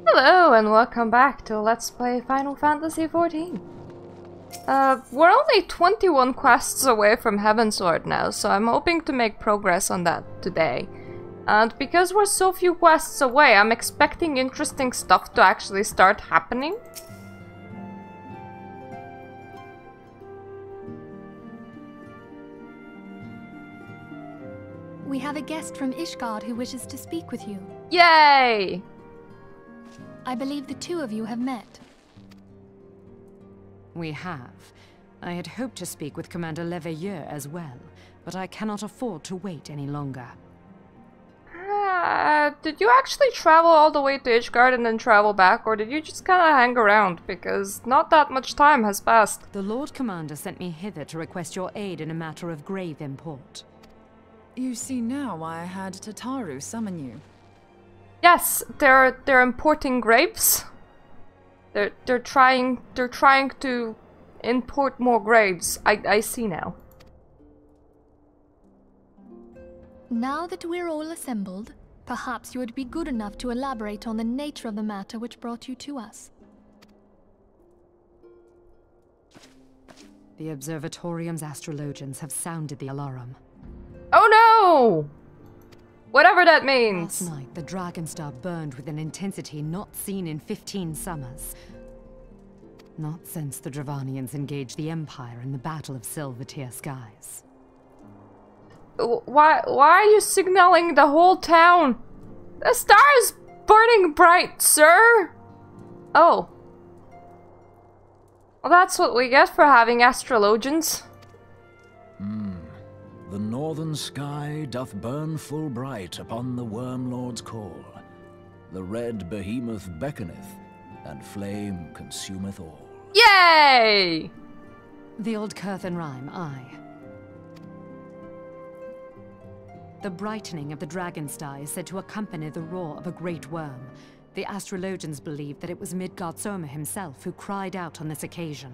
Hello and welcome back to Let's Play Final Fantasy XIV. We're only 21 quests away from Heavensward now, so I'm hoping to make progress on that today. And because we're so few quests away, I'm expecting interesting stuff to actually start happening. We have a guest from Ishgard who wishes to speak with you. Yay! I believe the two of you have met. We have. I had hoped to speak with Commander Leveilleur as well, but I cannot afford to wait any longer. Did you actually travel all the way to Ishgard and then travel back, or did you just kind of hang around? Because not that much time has passed. The Lord Commander sent me hither to request your aid in a matter of grave import. You see now why I had Tataru summon you. Yes, they're importing graves. They're trying to import more graves. I see now. Now that we're all assembled, perhaps you would be good enough to elaborate on the nature of the matter which brought you to us. The Observatorium's astrologians have sounded the alarm. Oh no! Whatever that means. Last night, the Dragonstar burned with an intensity not seen in 15 summers. Not since the Dravanians engaged the Empire in the Battle of Silvertear Skies. Why are you signaling the whole town? The star is burning bright, sir! Oh. Well, that's what we get for having astrologians. The northern sky doth burn full bright upon the Wormlord's call. The red behemoth beckoneth, and flame consumeth all. Yay! The old Curthan rhyme, aye. The brightening of the Dragonstar is said to accompany the roar of a great worm. The astrologians believe that it was Midgard Soma himself who cried out on this occasion.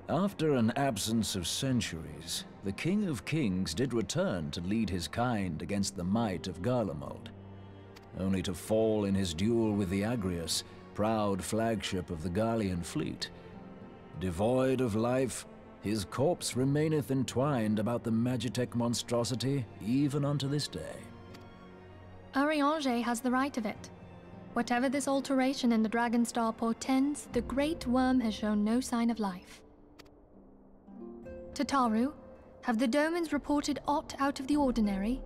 After an absence of centuries, the King of Kings did return to lead his kind against the might of Garlemald, only to fall in his duel with the Agrius, proud flagship of the Garlean fleet. Devoid of life, his corpse remaineth entwined about the Magitech monstrosity even unto this day. Eorzea has the right of it. Whatever this alteration in the Dragonstar portends, the Great Worm has shown no sign of life. Tataru, have the Domans reported aught out of the ordinary?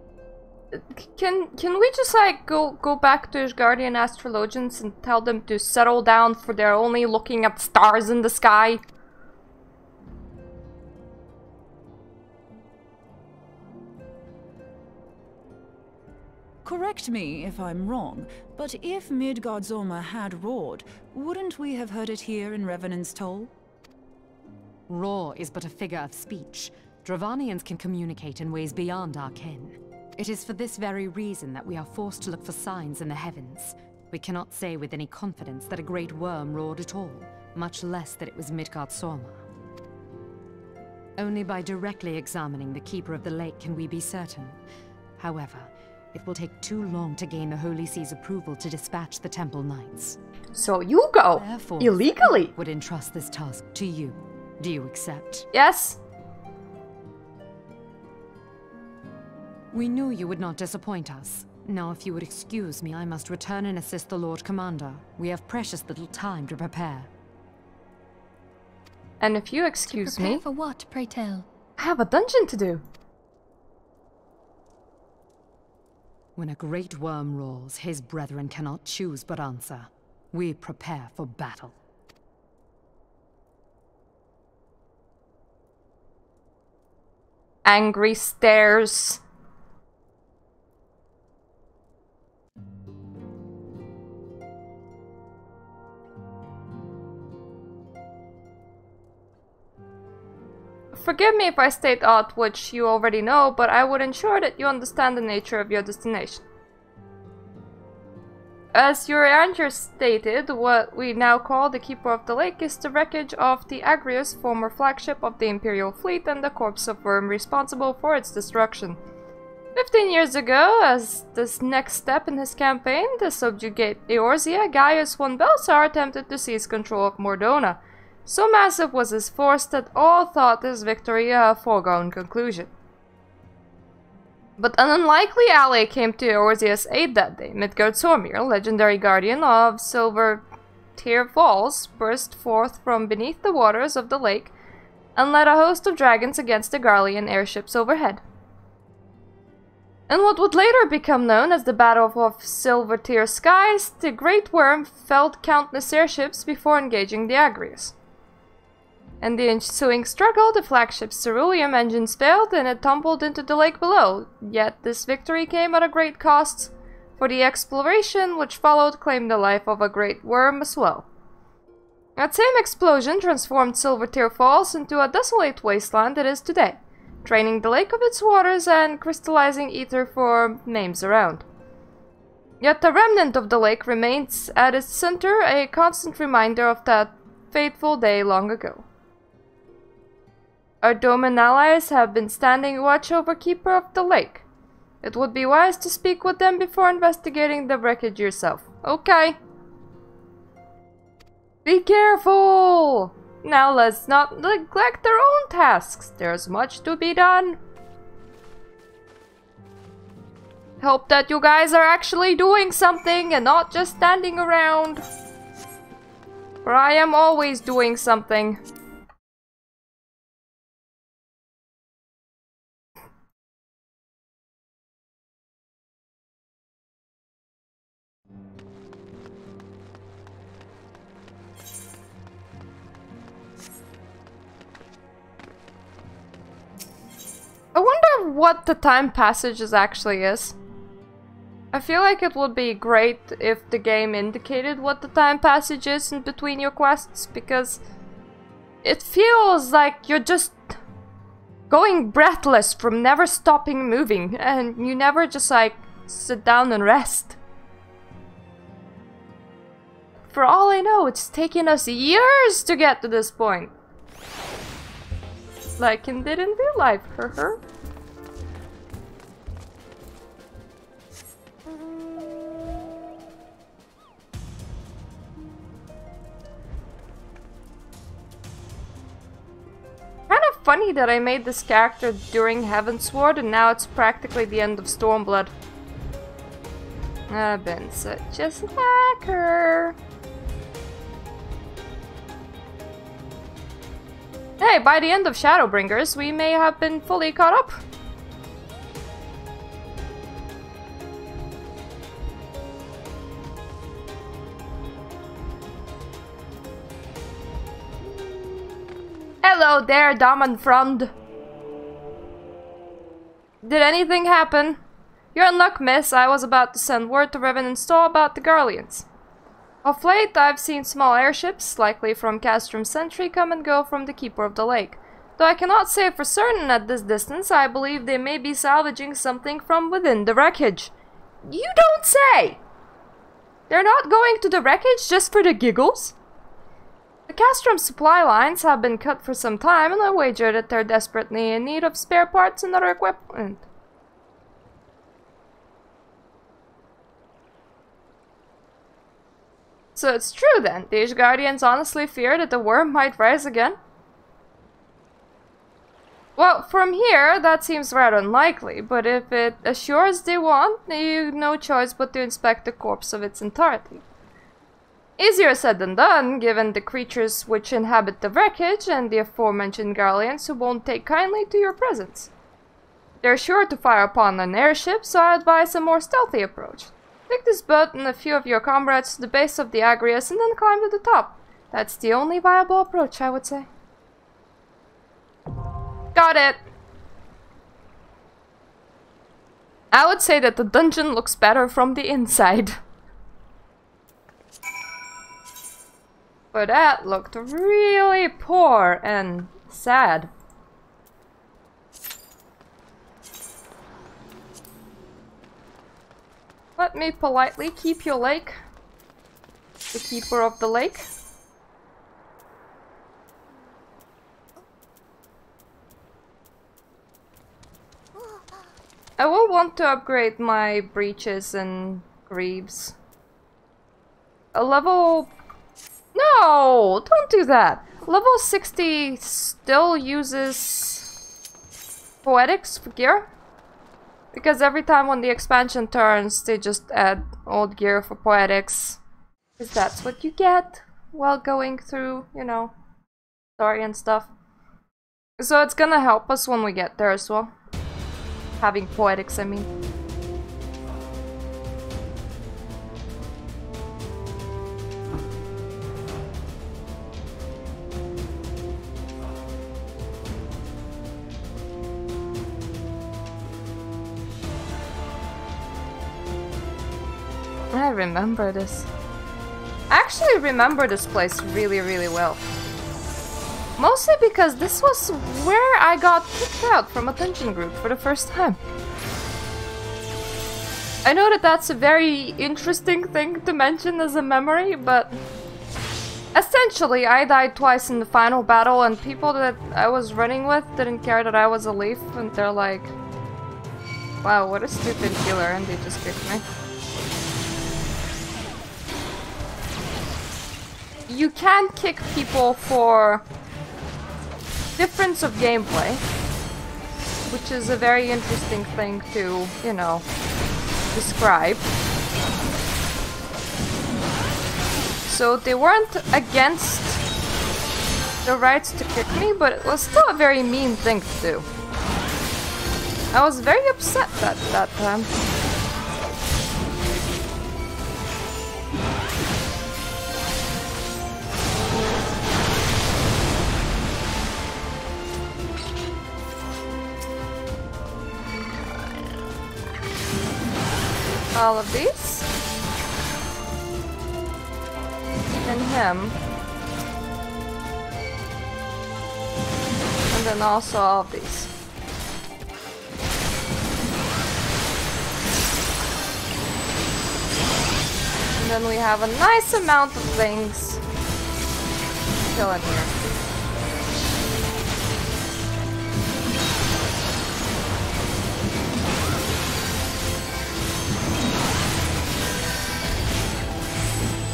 Can we just like go back to Ishgardian astrologians and tell them to settle down, for they're only looking at stars in the sky? Correct me if I'm wrong, but if Midgard Soma had roared, wouldn't we have heard it here in Revenant's Toll? Roar is but a figure of speech. Dravanians can communicate in ways beyond our ken. It is for this very reason that we are forced to look for signs in the heavens. We cannot say with any confidence that a great worm roared at all, much less that it was Midgard Soma. Only by directly examining the Keeper of the Lake can we be certain. However, it will take too long to gain the Holy See's approval to dispatch the Temple Knights. So you go, therefore, illegally. Would entrust this task to you. Do you accept? Yes. We knew you would not disappoint us. Now, if you would excuse me, I must return and assist the Lord Commander. We have precious little time to prepare. And if you excuse me... For what, pray tell? I have a dungeon to do. When a great worm roars, his brethren cannot choose but answer. We prepare for battle. Angry stares. Forgive me if I state aught which you already know, but I would ensure that you understand the nature of your destination. As your ranger stated, what we now call the Keeper of the Lake is the wreckage of the Agrius, former flagship of the Imperial fleet, and the corpse of Worm responsible for its destruction. 15 years ago, as this next step in his campaign to subjugate Eorzea, Gaius von Belsar attempted to seize control of Mordona. So massive was his force that all thought his victory a foregone conclusion. But an unlikely ally came to Eorzea's aid that day. Midgard Sormir, legendary guardian of Silver Tear Falls, burst forth from beneath the waters of the lake and led a host of dragons against the Garlean airships overhead. In what would later become known as the Battle of Silver Tear Skies, the Great Worm felled countless airships before engaging the Agrias. In the ensuing struggle, the flagship's ceruleum engines failed and it tumbled into the lake below, yet this victory came at a great cost, for the exploration which followed claimed the life of a great worm as well. That same explosion transformed Silver Tear Falls into a desolate wasteland it is today, draining the lake of its waters and crystallizing ether for names around. Yet the remnant of the lake remains at its center, a constant reminder of that fateful day long ago. Our Doman allies have been standing watch over Keeper of the Lake. It would be wise to speak with them before investigating the wreckage yourself. Okay. Be careful! Now let's not neglect their own tasks. There's much to be done. Hope that you guys are actually doing something and not just standing around. For I am always doing something. I wonder what the time passages actually is. I feel like it would be great if the game indicated what the time passage is in between your quests, because it feels like you're just going breathless from never stopping moving, and you never just like sit down and rest. For all I know, it's taken us years to get to this point. Like in real life, her. Kind of funny that I made this character during Heavensward and now it's practically the end of Stormblood. I've been such a slacker. Hey, by the end of Shadowbringers, we may have been fully caught up. Hello there, Damenfreund. Did anything happen? You're in luck, miss. I was about to send word to Riven and Staw about the Garleans. Of late, I've seen small airships, likely from Castrum Sentry, come and go from the Keeper of the Lake. Though I cannot say for certain at this distance, I believe they may be salvaging something from within the wreckage. You don't say! They're not going to the wreckage just for the giggles? The Castrum supply lines have been cut for some time, and I wager that they're desperately in need of spare parts and other equipment. So it's true then, these guardians honestly fear that the worm might rise again? Well, from here, that seems rather unlikely, but if it assures they won't, you've no choice but to inspect the corpse of its entirety. Easier said than done, given the creatures which inhabit the wreckage and the aforementioned Garleans who won't take kindly to your presence. They're sure to fire upon an airship, so I advise a more stealthy approach. Take this boat and a few of your comrades to the base of the Agrias and then climb to the top. That's the only viable approach, I would say. Got it! I would say that the dungeon looks better from the inside. But that looked really poor and sad. Let me politely keep your lake. The Keeper of the Lake. I will want to upgrade my breeches and greaves. A level... No! Don't do that! Level 60 still uses poetics for gear. Because every time when the expansion turns, they just add old gear for poetics. Because that's what you get while going through, you know, story and stuff. So it's gonna help us when we get there as well. Having poetics, I mean. I remember this. I actually remember this place really, really well. Mostly because this was where I got kicked out from a dungeon group for the first time. I know that that's a very interesting thing to mention as a memory, but essentially I died twice in the final battle and people that I was running with didn't care that I was a leaf and they're like, wow, what a stupid killer, and they just kicked me. You can kick people for difference of gameplay, which is a very interesting thing to, you know, describe. So they weren't against the rights to kick me, but it was still a very mean thing to do. I was very upset that time. All of these. And him. And then also all of these. And then we have a nice amount of things still in here.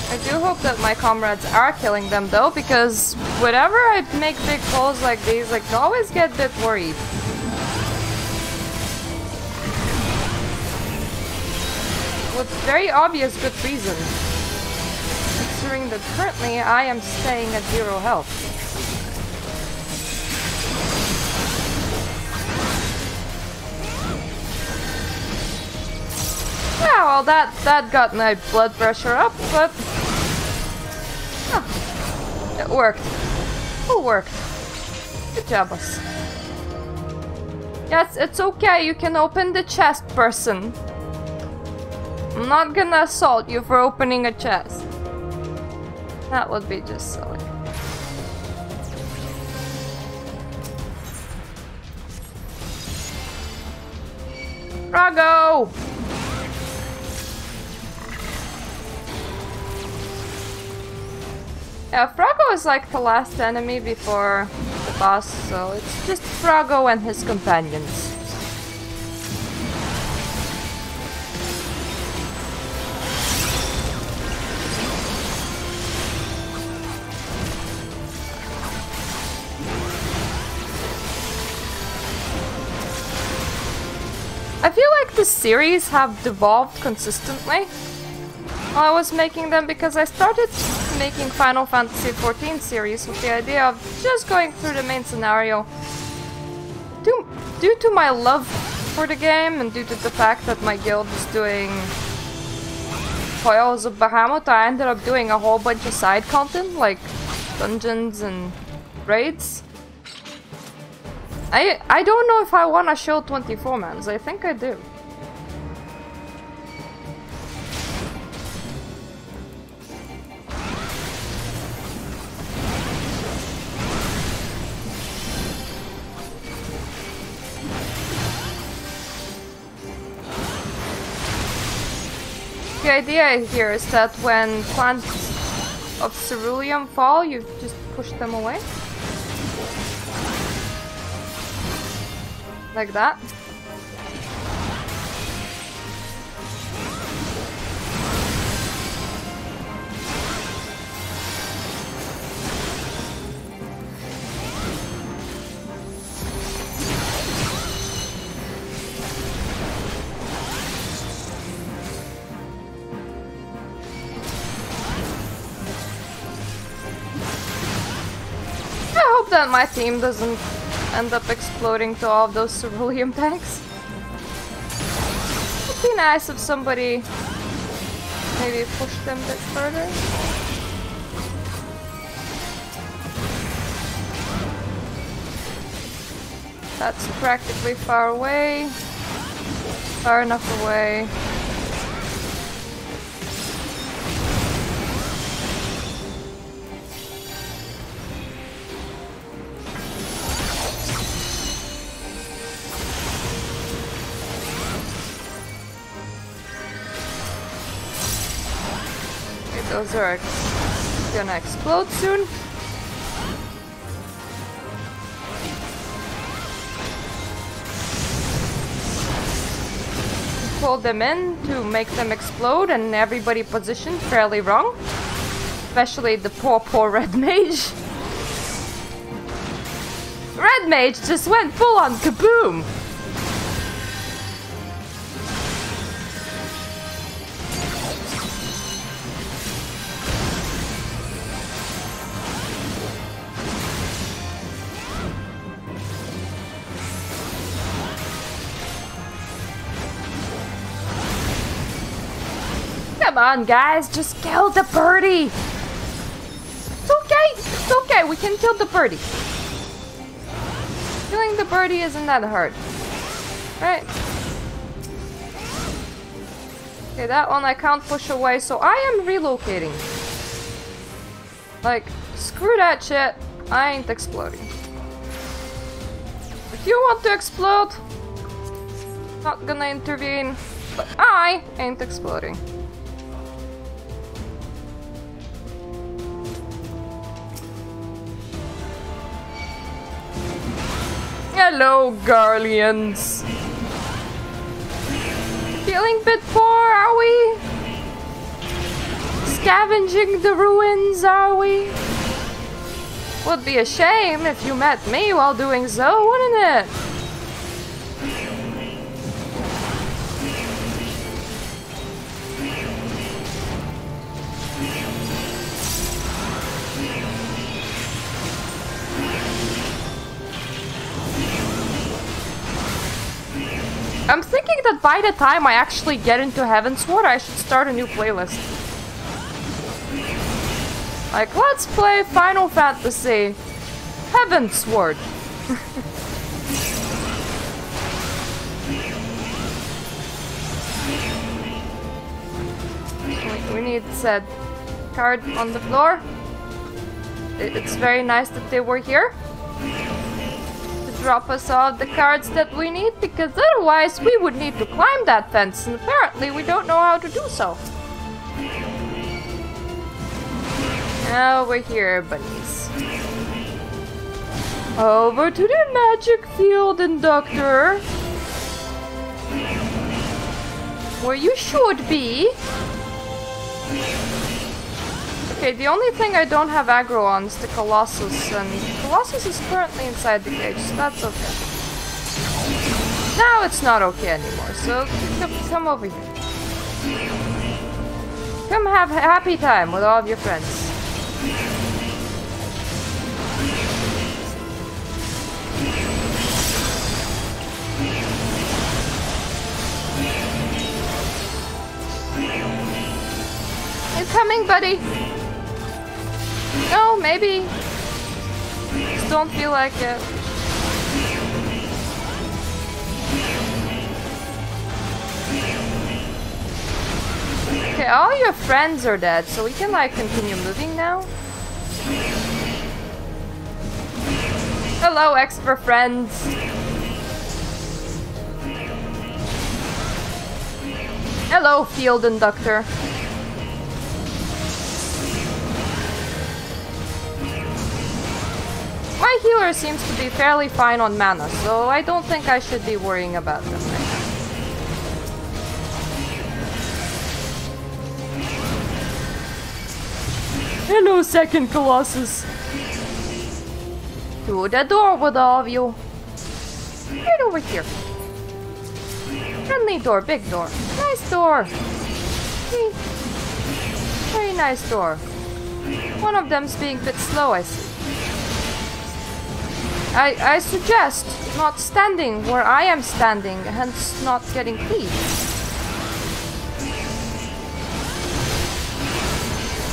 I do hope that my comrades are killing them though, because whenever I make big pulls like these, like, I always get a bit worried. With very obvious good reason. Considering that currently I am staying at 0 health. Yeah, well that got my blood pressure up, but it worked. It worked. Good job, us. Yes, it's okay, you can open the chest, person. I'm not gonna assault you for opening a chest. That would be just silly. Rago! Yeah, Frago is like the last enemy before the boss, so it's just Frago and his companions. I feel like the series have devolved consistently while I was making them, because I started making Final Fantasy XIV series with the idea of just going through the main scenario. Due to my love for the game and due to the fact that my guild is doing Coils of Bahamut, I ended up doing a whole bunch of side content like dungeons and raids. I don't know if I want to show 24-mans, I think I do. The idea here is that when plants of ceruleum fall, you just push them away. Like that. that my team doesn't end up exploding to all of those cerulean tanks. It'd be nice if somebody maybe pushed them a bit further. That's practically far away. Far enough away. Okay, those are gonna explode soon. Pull them in to make them explode and everybody positioned fairly wrong. Especially the poor red mage. Red mage just went full on kaboom! Come on, guys, just kill the birdie! It's okay, we can kill the birdie. Killing the birdie isn't that hard. Right? Okay, that one I can't push away, so I am relocating. Like, screw that shit, I ain't exploding. If you want to explode, not gonna intervene, but I ain't exploding. Hello, Garleans. Feeling a bit poor, are we? Scavenging the ruins, are we? Would be a shame if you met me while doing so, wouldn't it? I'm thinking that by the time I actually get into Heavensward, I should start a new playlist. Like, let's play Final Fantasy Heavensward. We need said card on the floor. It's very nice that they were here. Drop us all the cards that we need, because otherwise we would need to climb that fence, and apparently we don't know how to do so. Now we're here, buddies. Over to the magic field, Inductor. Where you should be. Okay, the only thing I don't have aggro on is the Colossus, and Colossus is currently inside the cage, so that's okay. Now it's not okay anymore, so come over here. Come have a happy time with all of your friends. You coming, buddy? No, maybe. Just don't feel like it. Okay, all your friends are dead, so we can like continue moving now. Hello, extra friends. Hello, field inductor. My healer seems to be fairly fine on mana, so I don't think I should be worrying about them right now. Hello, second Colossus. To the door with all of you. Right over here. Friendly door, big door. Nice door. Very nice door. One of them's being a bit slow, I see. I suggest not standing where I am standing, hence not getting cleaved.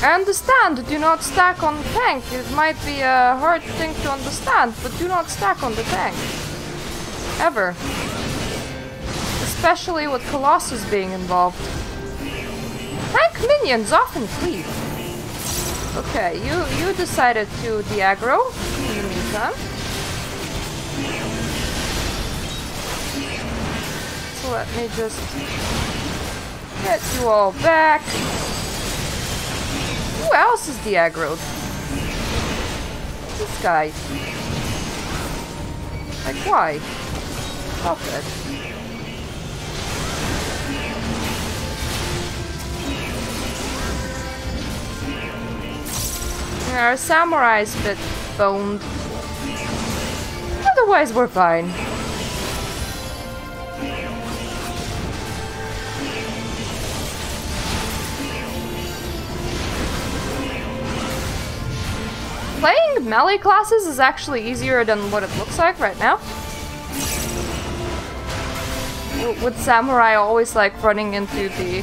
I understand, do not stack on the tank. It might be a hard thing to understand, but do not stack on the tank. Ever. Especially with Colossus being involved. Tank minions often cleave. Okay, you decided to de-aggro in the meantime. So let me just get you all back. Who else is de-aggroed? This guy. Like, why? Stop it. Our samurai's a bit boned. Otherwise, we're fine. Playing melee classes is actually easier than what it looks like right now. With samurai always like running into the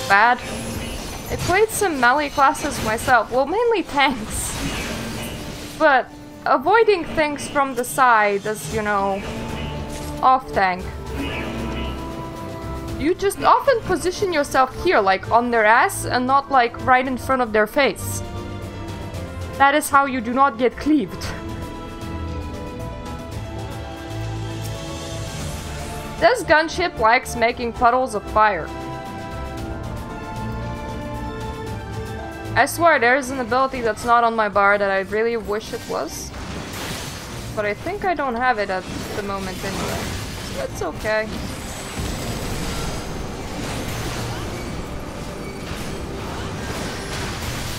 bad. I played some melee classes myself, well mainly tanks. But avoiding things from the side as, you know, off tank. You just often position yourself here, like on their ass and not like right in front of their face. That is how you do not get cleaved. This gunship likes making puddles of fire. I swear there's an ability that's not on my bar that I really wish it was. But I think I don't have it at the moment anyway. So it's okay.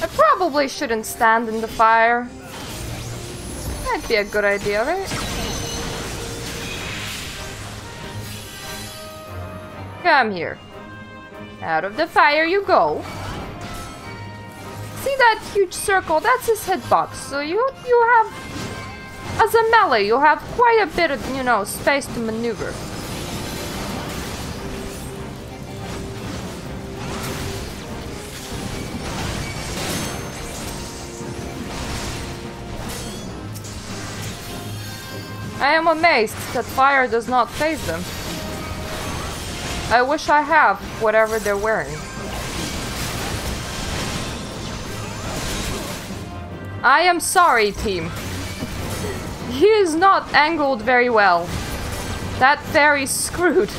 I probably shouldn't stand in the fire. That'd be a good idea, right? Come here. Out of the fire you go. See that huge circle? That's his hitbox. So you have, as a melee, you have quite a bit of, you know, space to maneuver. I am amazed that fire does not faze them. I wish I have whatever they're wearing. I am sorry, team. He is not angled very well. That fairy's screwed.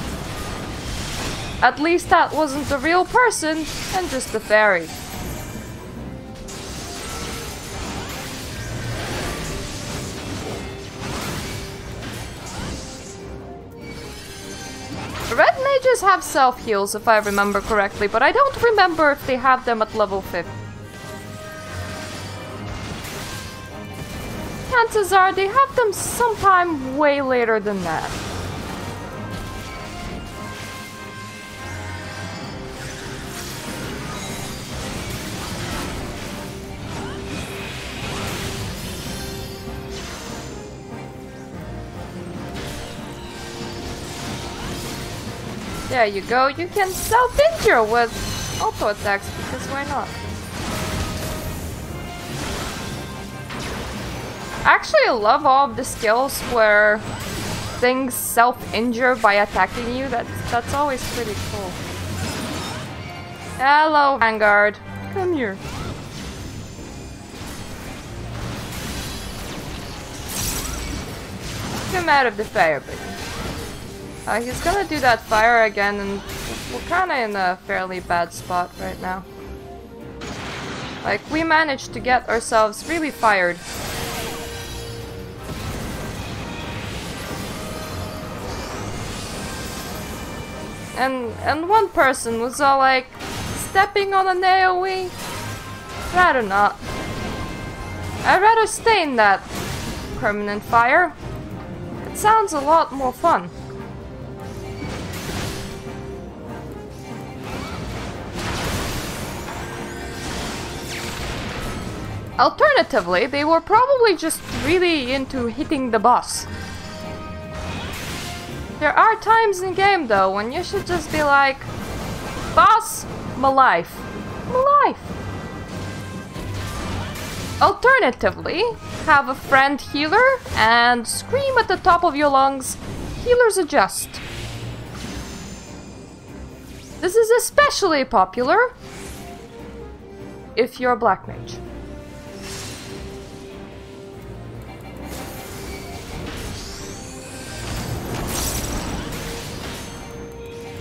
At least that wasn't a real person and just a fairy. Red mages have self-heals, if I remember correctly, but I don't remember if they have them at level 50. Chances are they have them sometime way later than that. There you go, you can self-injure with auto attacks, because why not? Actually, I love all of the skills where things self-injure by attacking you. That's always pretty cool. Hello, Vanguard. Come here. Come out of the fire, baby. He's gonna do that fire again, and we're kinda in a fairly bad spot right now. Like, we managed to get ourselves really fired. And one person was all like, stepping on an AoE? Rather not. I'd rather stay in that permanent fire. It sounds a lot more fun. Alternatively, they were probably just really into hitting the boss. There are times in game though when you should just be like, boss, my life. My life. Alternatively, have a friend healer and scream at the top of your lungs, healers adjust. This is especially popular if you're a black mage.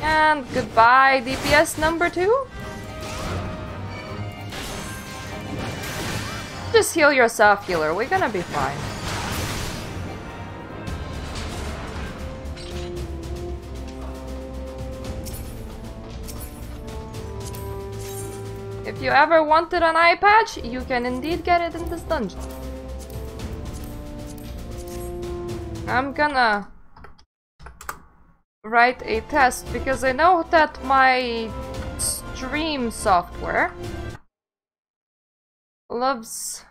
And goodbye, DPS number 2. Just heal yourself, healer. We're gonna be fine. If you ever wanted an eye patch, you can indeed get it in this dungeon. I'm gonna write a test because I know that my stream software loves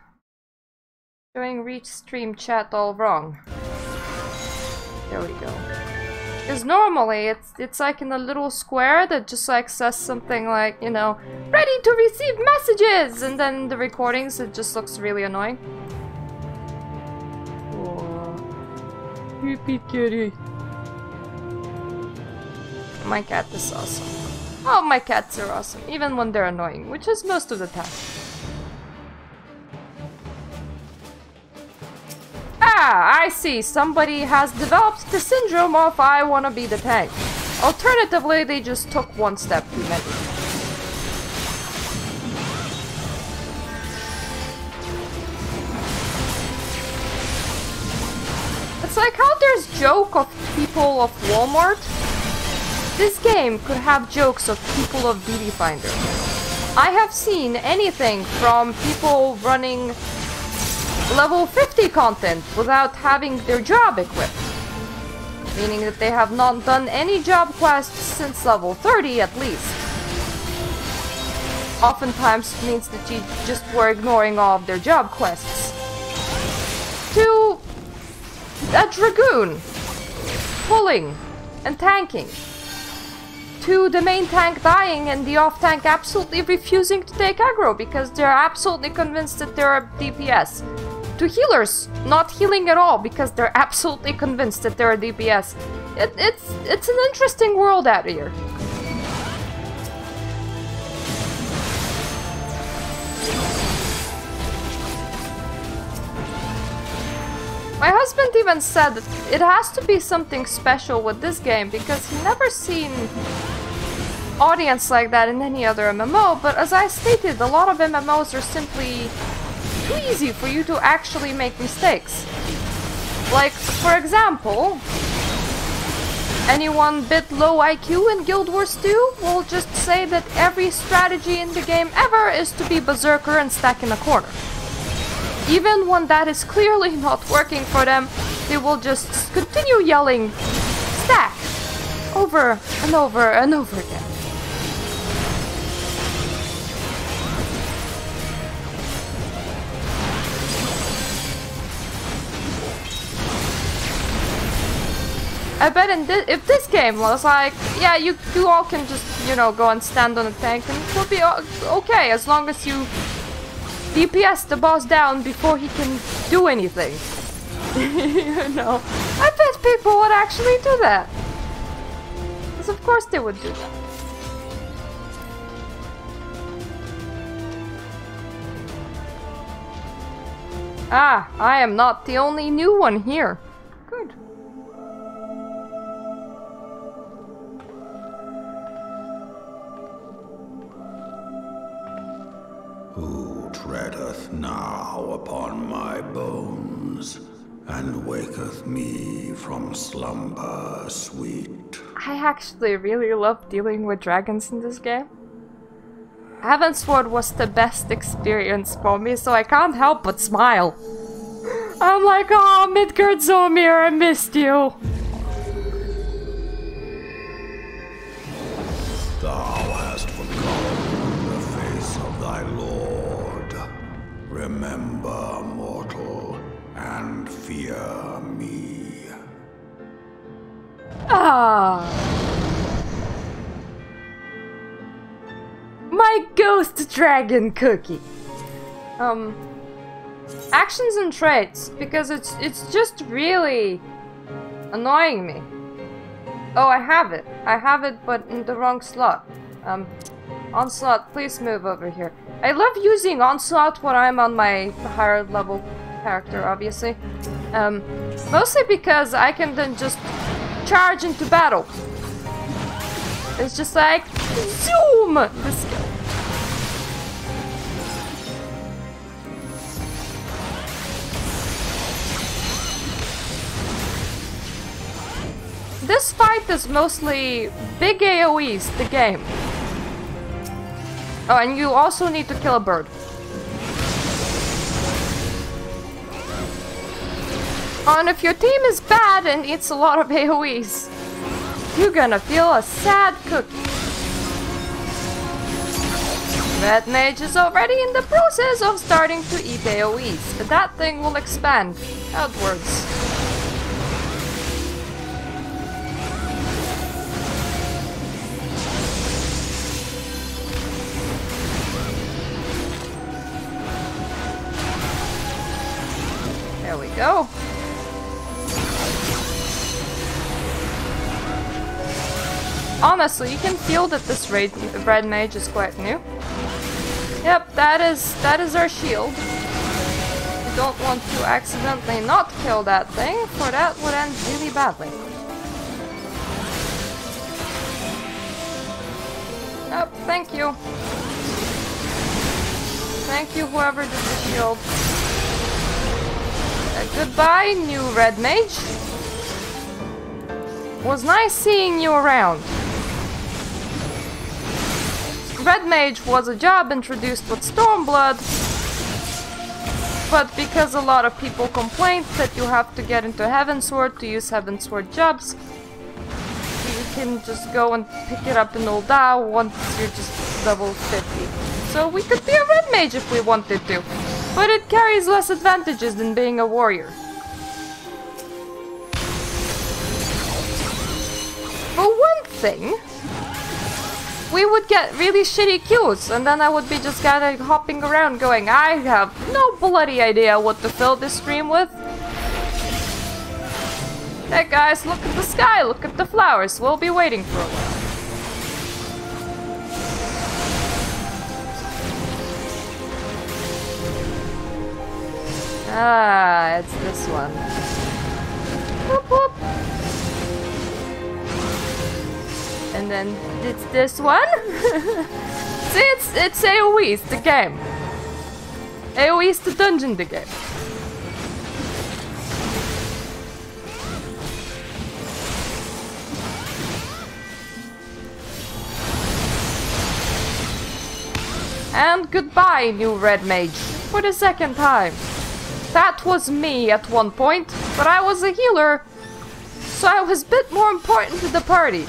doing reach stream chat all wrong. There we go. Because normally it's like in a little square that just like says something like, you know, ready to receive messages, and then the recordings it just looks really annoying. Oh. Creepy kitty. My cat is awesome. Oh, my cats are awesome, even when they're annoying, which is most of the time. Ah, I see. Somebody has developed the syndrome of I wanna be the tank. Alternatively, they just took one step too many. It's like how there's joke of people of Walmart. This game could have jokes of people of Beauty Finder. I have seen anything from people running level 50 content without having their job equipped. Meaning that they have not done any job quests since level 30 at least. Oftentimes it means that you just were ignoring all of their job quests. To a Dragoon, pulling and tanking. To the main tank dying and the off tank absolutely refusing to take aggro because they're absolutely convinced that they're a DPS. To healers not healing at all because they're absolutely convinced that they're a DPS. It's an interesting world out here. My husband even said that it has to be something special with this game because he never seen audience like that in any other MMO, but as I stated, a lot of MMOs are simply too easy for you to actually make mistakes. Like, for example, anyone bit low IQ in Guild Wars 2 will just say that every strategy in the game ever is to be berserker and stack in a corner. Even when that is clearly not working for them, they will just continue yelling, stack, over and over and over again. I bet if this game was like, yeah, you all can just, you know, go and stand on a tank and it will be okay as long as you DPS the boss down before he can do anything. You know, I bet people would actually do that. Because of course they would do that. Ah, I am not the only new one here. Good. Who treadeth now upon my bones, and waketh me from slumber sweet? I actually really love dealing with dragons in this game. Heavensward was the best experience for me, so I can't help but smile. I'm like, oh, Midgard Zomir, I missed you. Thou hast forgotten the face of thy lord. Remember, mortal, and fear me. Ah! My ghost dragon cookie! Actions and traits, because it's just really annoying me. Oh, I have it. I have it, but in the wrong slot. Onslaught, please move over here. I love using Onslaught when I'm on my higher level character, obviously. Mostly because I can then just charge into battle. It's just like, zoom! This guy. This fight is mostly big AoEs, the game. Oh, and you also need to kill a bird. Oh, and if your team is bad and eats a lot of AoEs, you're gonna feel a sad cookie. Red Mage is already in the process of starting to eat AoEs, but that thing will expand outwards. There we go. Honestly, you can feel that this red mage is quite new. Yep, that is our shield. You don't want to accidentally not kill that thing, for that would end really badly. Oh, thank you. Thank you, whoever did the shield. Goodbye, new red mage. Was nice seeing you around. Red Mage was a job introduced with Stormblood, but because a lot of people complained that you have to get into Heavensward to use Heavensward jobs, you can just go and pick it up in Ul'dah once you're just level 50. So we could be a Red Mage if we wanted to, but it carries less advantages than being a warrior. For one thing, we would get really shitty queues, and then I would be just kind of hopping around going, I have no bloody idea what to fill this stream with. Hey guys, look at the sky, look at the flowers, we'll be waiting for a while. Ah, it's this one. Whoop whoop. And then it's this one. See, it's AoE's the game. AoE's the dungeon the game. And goodbye, new red mage, for the second time. That was me at one point, but I was a healer, so I was a bit more important to the party.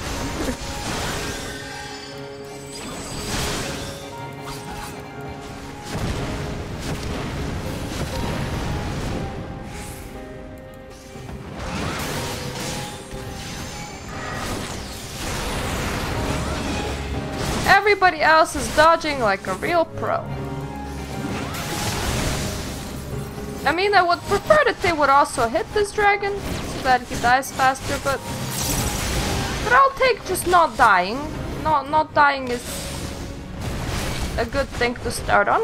Everybody else is dodging like a real pro. I mean, I would prefer that they would also hit this dragon, so that he dies faster, but I'll take just not dying. Not dying is a good thing to start on.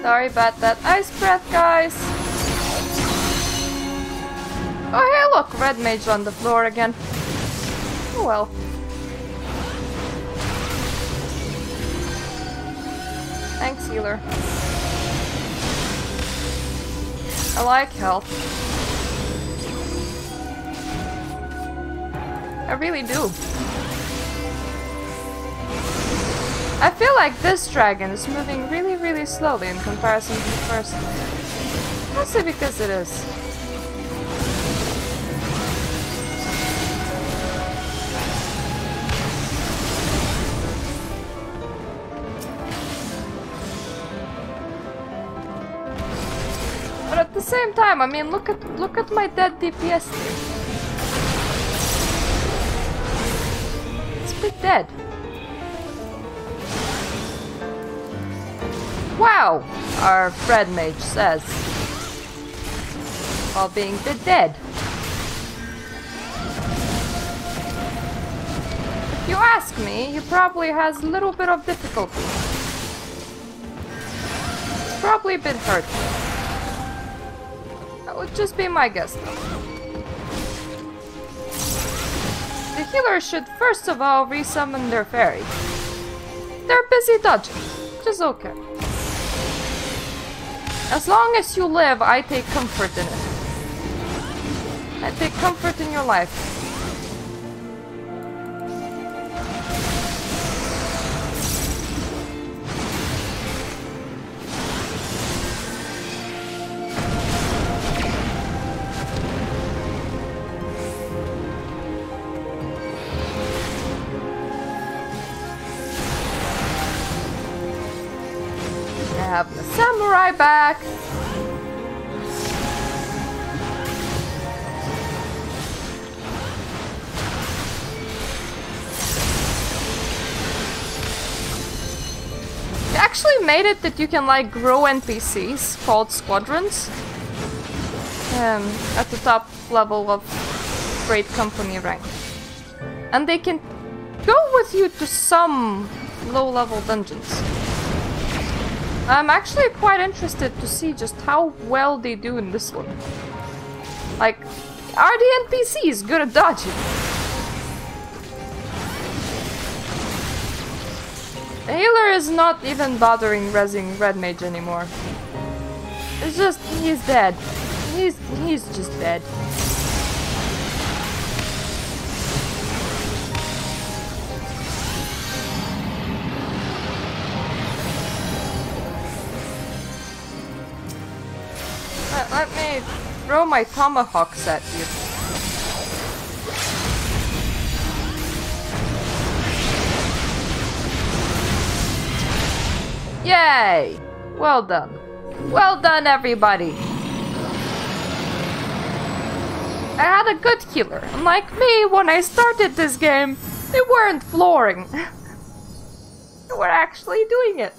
Sorry about that ice breath, guys. Oh hey, look, red mage on the floor again. Oh well. Thanks, healer. I like health. I really do. I feel like this dragon is moving really, really slowly in comparison to the first one. Mostly because it is. But at the same time, I mean, look at my dead DPS here. It's a bit dead. Wow, our Fred mage says, while being a bit dead. If you ask me, he probably has a little bit of difficulty. He's probably a bit hurt. That would just be my guess though. The healer should first of all resummon their fairy. They're busy dodging, which is okay. As long as you live, I take comfort in it. I take comfort in your life. I have the samurai back. They actually made it that you can like grow NPCs called squadrons at the top level of Great Company rank. And they can go with you to some low-level dungeons. I'm actually quite interested to see just how well they do in this one. Like, are the NPCs good at dodging? The healer is not even bothering rezzing Red Mage anymore. It's just, he's dead. He's just dead. Let me throw my tomahawks at you. Yay! Well done. Well done, everybody. I had a good healer. Unlike me, when I started this game, they weren't flooring. They were actually doing it.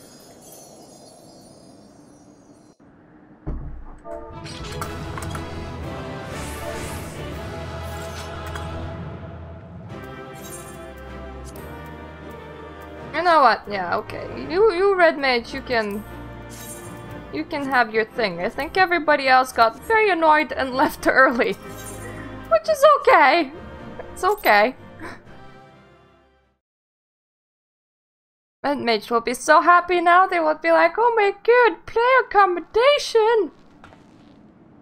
You know what? Yeah, okay. You Red Mage, you can have your thing. I think everybody else got very annoyed and left early. Which is okay. It's okay. Red Mage will be so happy now, they will be like, oh my god, player accommodation!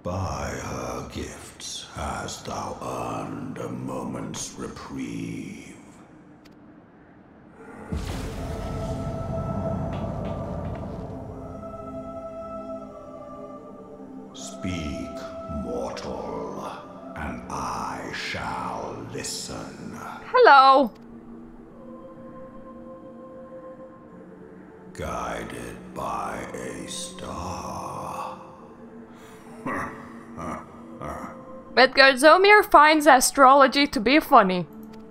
By her gifts hast thou earned a moment's reprieve. Speak, mortal, and I shall listen. Hello! Guided by a star. Edgar Zomir finds astrology to be funny.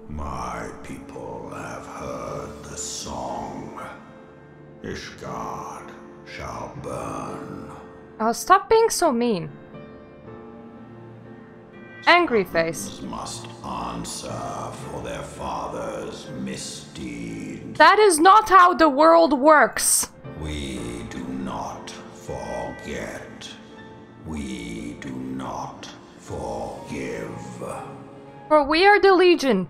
My people have heard the song. Ishgard shall burn. Oh, stop being so mean. Angry face. Must answer for their father's misdeeds. That is not how the world works. We do not forget. We do not forgive. For we are the Legion.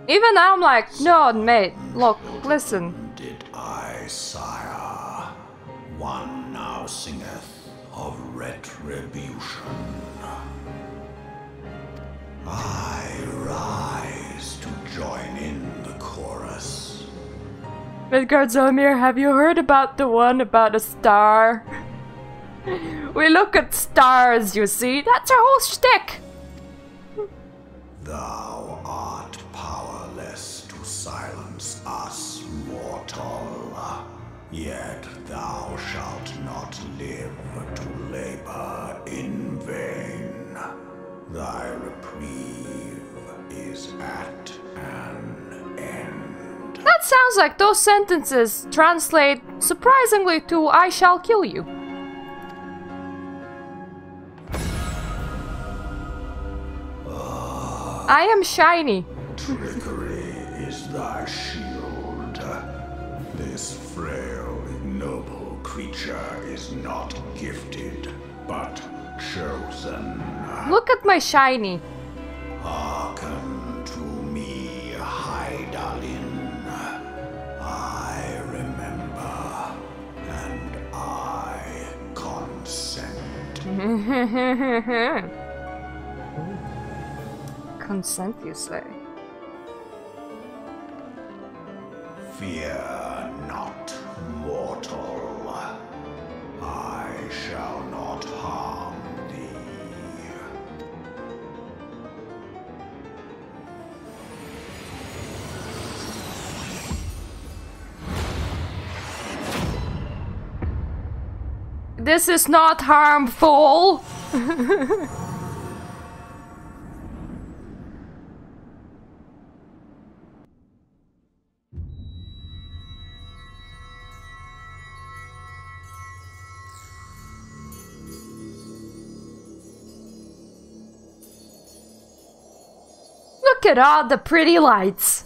Even now I'm like, no, mate, look, listen. Did I, sire? One now singeth of retribution. I rise to join in the Midgard Zolmir, have you heard about the one about a star? We look at stars, you see? That's our whole shtick! Thou art powerless to silence us, mortal. Yet thou shalt not live to labor in vain. Thy reprieve is at an end. That sounds like those sentences translate surprisingly to I shall kill you. I am shiny. Trickery is thy shield. This frail, ignoble creature is not gifted, but chosen. Look at my shiny. Hearken to me, Hydaelyn. I remember, and I consent. Consent, you say? Fear not, mortal. I shall not harm thee. This is not harmful! Look at all the pretty lights!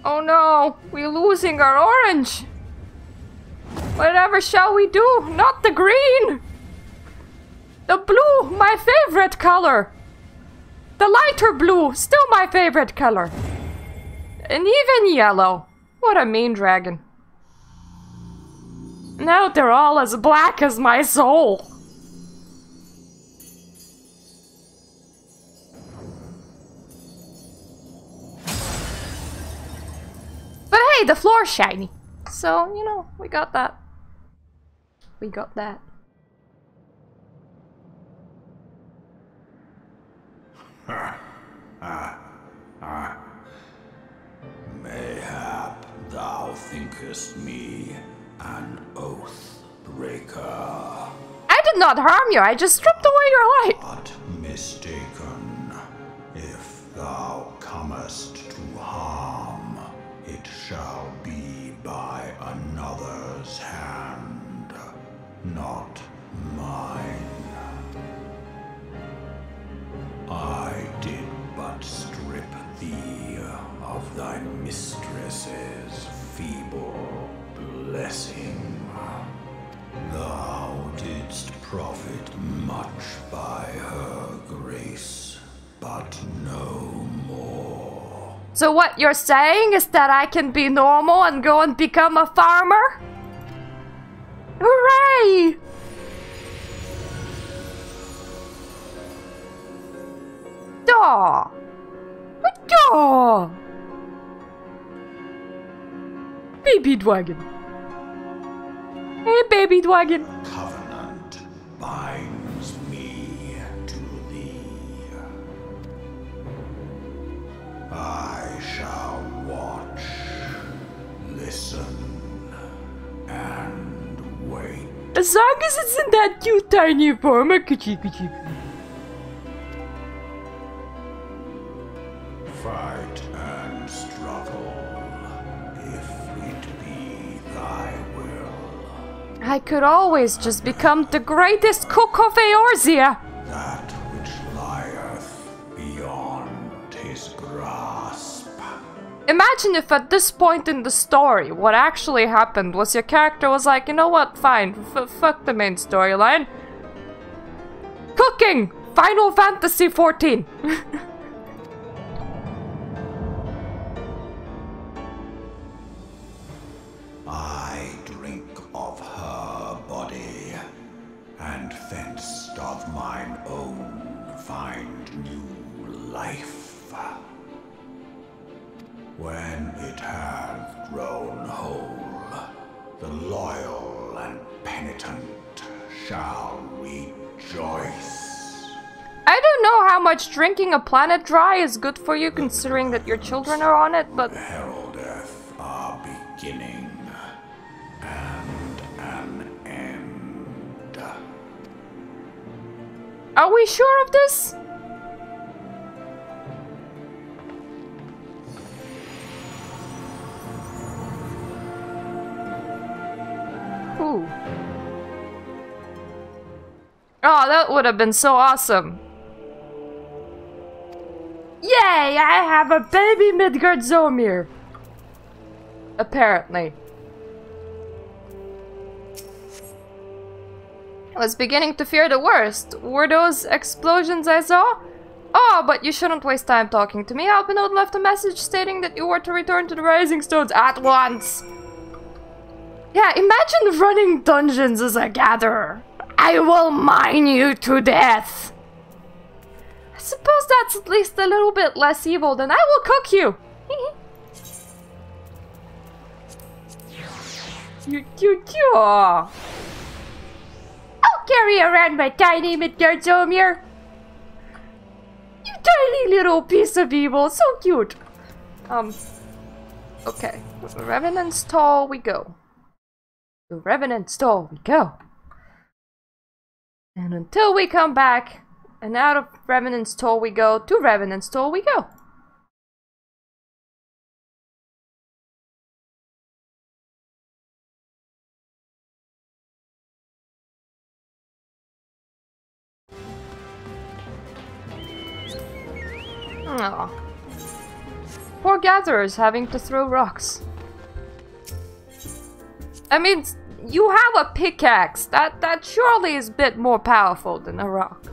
Oh no, we're losing our orange! Whatever shall we do? Not the green! The blue, my favorite color! The lighter blue, still my favorite color! And even yellow. What a mean dragon. Now they're all as black as my soul. But hey, the floor's shiny. So, you know, we got that. We got that. Mayhap thou thinkest me an oath breaker. I did not harm you, I just stripped away your light. But mistaken. If thou comest to harm, it shall be by another's hand, not mine. I did but strip thee of thy mistress's feeble blessing. Thou didst profit much by her grace, but no more. So what you're saying is that I can be normal and go and become a farmer? Hooray! Daw! Daw! Baby dragon. Hey, baby dragon. Covenant binds me to thee. I shall watch, listen, and wait. As long as it's in that cute tiny form, Fight and struggle, if it be thy will. I could always just become the greatest cook of Eorzea. That which lieth beyond his grasp. Imagine if at this point in the story, what actually happened was your character was like, you know what, fine, fuck the main storyline. Cooking! Final Fantasy XIV. I drink of her body, and defense doth mine own find new life. When it hath grown whole, the loyal and penitent shall rejoice. I don't know how much drinking a planet dry is good for you, considering that your children are on it, but... Heraldeth a beginning and an end. Are we sure of this? Ooh. Oh, that would have been so awesome. Yay! I have a baby Midgardsormr! Apparently. I was beginning to fear the worst. Were those explosions I saw? Oh, but you shouldn't waste time talking to me. Alpinode left a message stating that you were to return to the Rising Stones at once. Yeah, imagine running dungeons as a gatherer. I will mine you to death. I suppose that's at least a little bit less evil than I will cook you. I'll carry around my tiny Midgardsormr. You tiny little piece of evil, so cute. Okay, Revenant's Toll we go. To Revenant's Toll we go. And until we come back, and out of Revenant's Toll we go, to Revenant's Toll we go. Aww. Poor gatherers having to throw rocks. I mean, you have a pickaxe. That surely is a bit more powerful than a rock.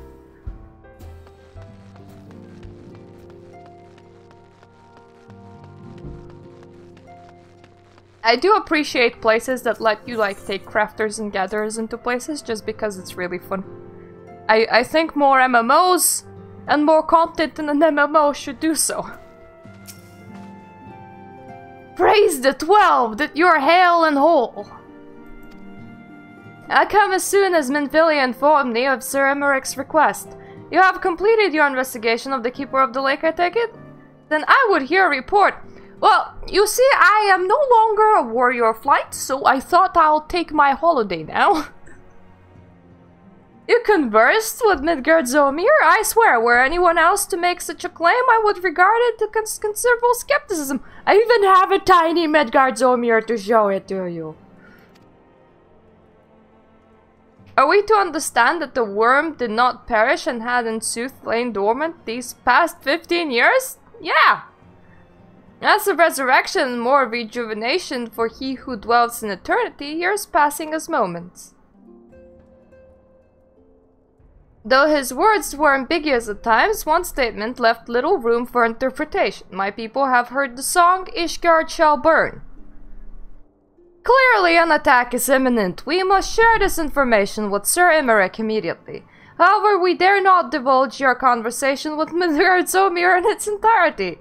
I do appreciate places that let you like take crafters and gatherers into places just because it's really fun. I think more MMOs and more content in an MMO should do so. Praise the 12 that you're hale and whole. I come as soon as Minfilia informed me of Sir Emmerich's request. You have completed your investigation of the Keeper of the Lake, I take it? Then I would hear a report. Well, you see, I am no longer a warrior of light, so I thought I'll take my holiday now. You conversed with Midgardsormr? I swear, were anyone else to make such a claim, I would regard it with considerable skepticism. I even have a tiny Midgardsormr to show it to you. Are we to understand that the worm did not perish and had in sooth lain dormant these past 15 years? Yeah! As a resurrection, more rejuvenation for he who dwells in eternity, years passing as moments. Though his words were ambiguous at times, one statement left little room for interpretation. My people have heard the song, Ishgard shall burn. Clearly an attack is imminent. We must share this information with Sir Emmerich immediately. However, we dare not divulge your conversation with Midgardsormr in its entirety.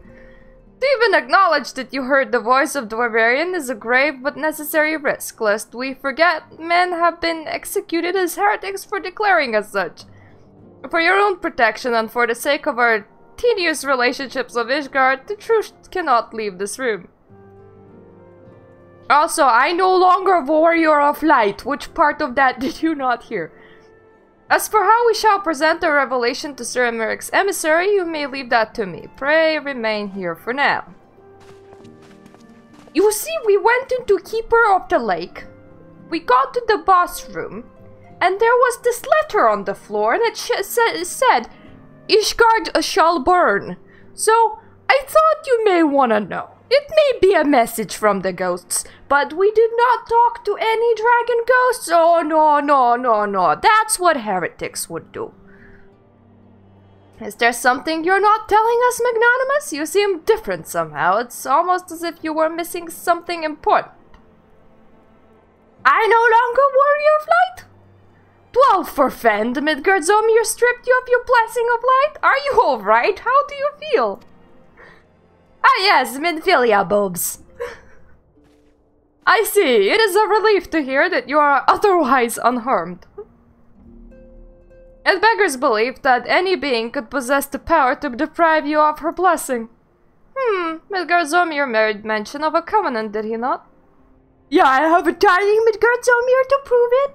To even acknowledge that you heard the voice of the barbarian is a grave but necessary risk, lest we forget men have been executed as heretics for declaring as such. For your own protection and for the sake of our tedious relationships of Ishgard, the truth cannot leave this room. Also, I no longer warrior of light. Which part of that did you not hear? As for how we shall present our revelation to Sir Emmerich's emissary, you may leave that to me. Pray remain here for now. You see, we went into Keeper of the Lake. We got to the boss room, and there was this letter on the floor, and it said, Ishgard shall burn. So, I thought you may want to know. It may be a message from the ghosts, but we did not talk to any dragon ghosts. Oh, no. That's what heretics would do. Is there something you're not telling us, Magnanimous? You seem different somehow. It's almost as if you were missing something important. I no longer warrior of light? Well, for friend, Midgardsormr stripped you of your blessing of light? Are you alright? How do you feel? Ah yes, Midphilia bulbs. I see. It is a relief to hear that you are otherwise unharmed. It beggars belief that any being could possess the power to deprive you of her blessing. Midgardsormr made mention of a covenant, did he not? Yeah, I have a tiny Midgardsormr to prove it.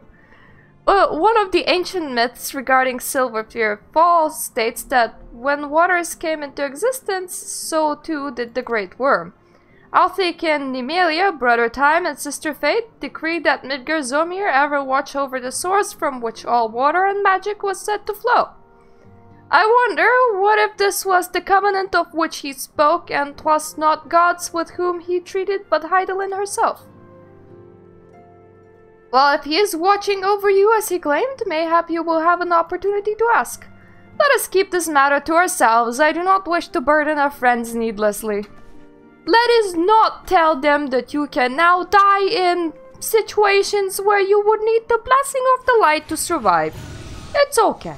One of the ancient myths regarding Silverfear Falls states that when waters came into existence, so too did the Great Worm. Althik and Nymelia, brother Time and sister Fate, decreed that Midgardsormr ever watch over the source from which all water and magic was said to flow. I wonder, what if this was the covenant of which he spoke, and 'twas not gods with whom he treated, but Hydaelyn herself? Well, if he is watching over you as he claimed, mayhap you will have an opportunity to ask. Let us keep this matter to ourselves. I do not wish to burden our friends needlessly. Let us not tell them that you can now die in situations where you would need the blessing of the light to survive. It's okay.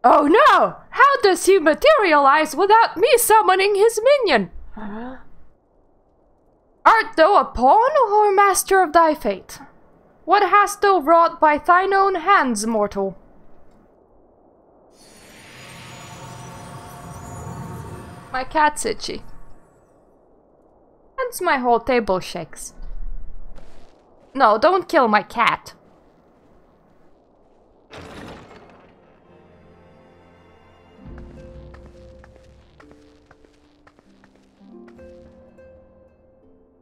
Oh no! How does he materialize without me summoning his minion? Art thou a pawn or master of thy fate? What hast thou wrought by thine own hands, mortal? My cat's itchy. Hence my whole table shakes. No, don't kill my cat.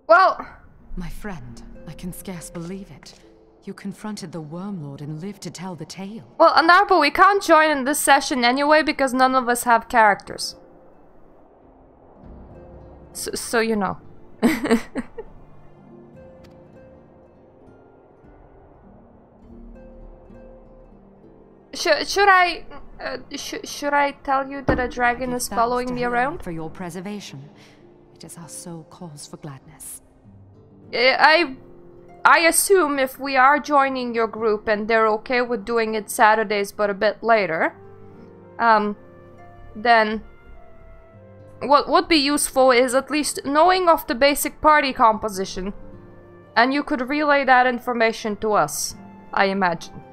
Well... My friend, I can scarce believe it. You confronted the Wormlord and lived to tell the tale. Well, Anarpa, we can't join in this session anyway because none of us have characters. So you know. Should I tell you that a dragon is following me around? For your preservation. It is our sole cause for gladness. I assume if we are joining your group and they're okay with doing it Saturdays but a bit later, then what would be useful is at least knowing of the basic party composition, and you could relay that information to us, I imagine.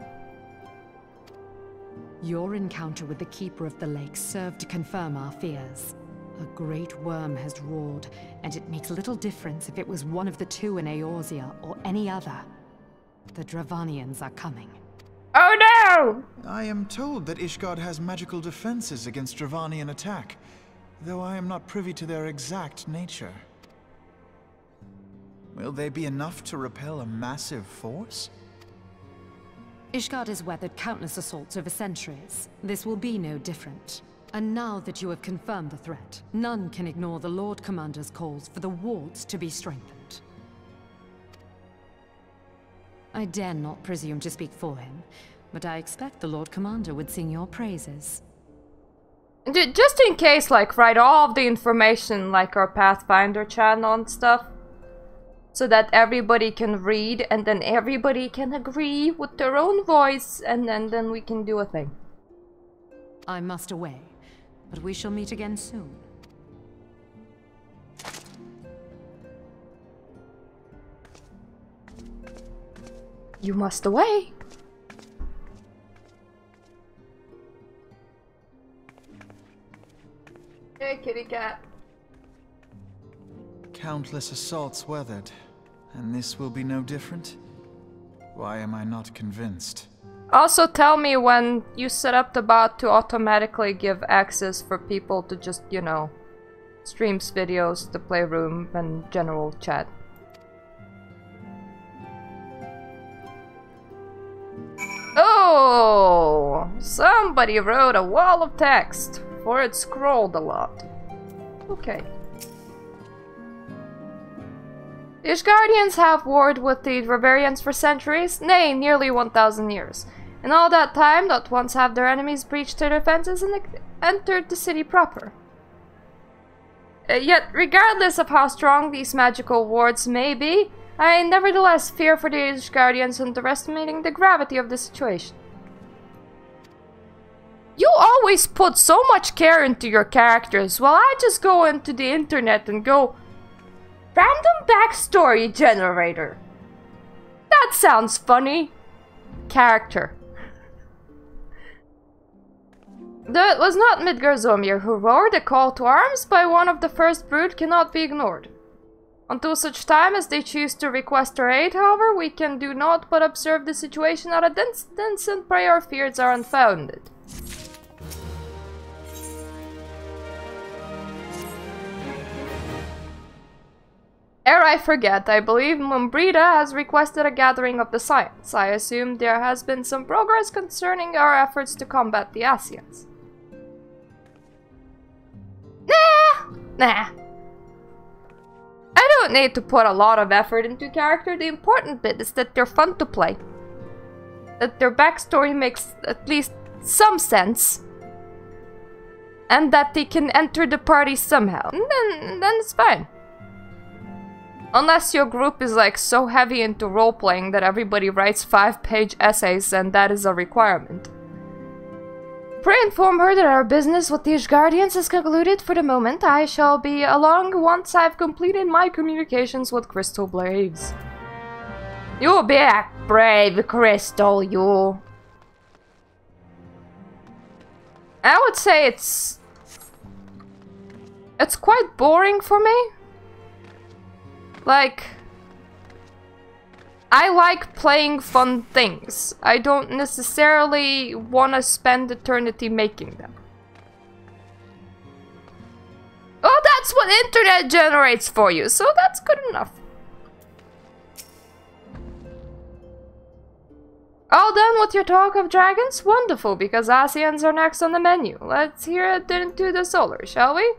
Your encounter with the Keeper of the Lake served to confirm our fears. A great worm has roared, and it makes little difference if it was one of the two in Eorzea or any other. The Dravanians are coming. Oh no! I am told that Ishgard has magical defenses against Dravanian attack, though I am not privy to their exact nature. Will they be enough to repel a massive force? Ishgard has weathered countless assaults over centuries. This will be no different. And now that you have confirmed the threat, none can ignore the Lord Commander's calls for the wards to be strengthened. I dare not presume to speak for him, but I expect the Lord Commander would sing your praises. Just in case, like, write all of the information, like our Pathfinder channel and stuff, so that everybody can read, and then everybody can agree with their own voice, and then we can do a thing. I must away, but we shall meet again soon. You must away. Hey, kitty cat. Countless assaults weathered, and this will be no different? Why am I not convinced? Also tell me when you set up the bot to automatically give access for people to just, you know, streams videos, the playroom, and general chat. Oh! Somebody wrote a wall of text, for it scrolled a lot. Okay. The Ishgardians have warred with the Barbarians for centuries, nay, nearly 1,000 years. In all that time, not once have their enemies breached their defenses and entered the city proper. Yet, regardless of how strong these magical wards may be, I nevertheless fear for the Age Guardians underestimating the gravity of the situation. You always put so much care into your characters, while I just go into the internet and go, random backstory generator. That sounds funny. Character. Though it was not Midgardsormr who roared, a call to arms by one of the first brood cannot be ignored. Until such time as they choose to request our aid, however, we can do naught but observe the situation at a distance and pray our fears are unfounded. Ere I forget, I believe Mumbrida has requested a gathering of the Science. I assume there has been some progress concerning our efforts to combat the Ascians. Nah. I don't need to put a lot of effort into character. The important bit is that they're fun to play. That their backstory makes at least some sense. And that they can enter the party somehow. And then it's fine. Unless your group is like so heavy into role-playing that everybody writes 5-page essays and that is a requirement. Pray inform her that our business with these Guardians is concluded for the moment. I shall be along once I've completed my communications with Crystal Blaze. You be a brave Crystal, you. I would say it's quite boring for me. Like, I like playing fun things. I don't necessarily want to spend eternity making them. Oh, that's what internet generates for you, so that's good enough. All done with your talk of dragons? Wonderful, because Ascians are next on the menu. Let's hear it into the solar, shall we?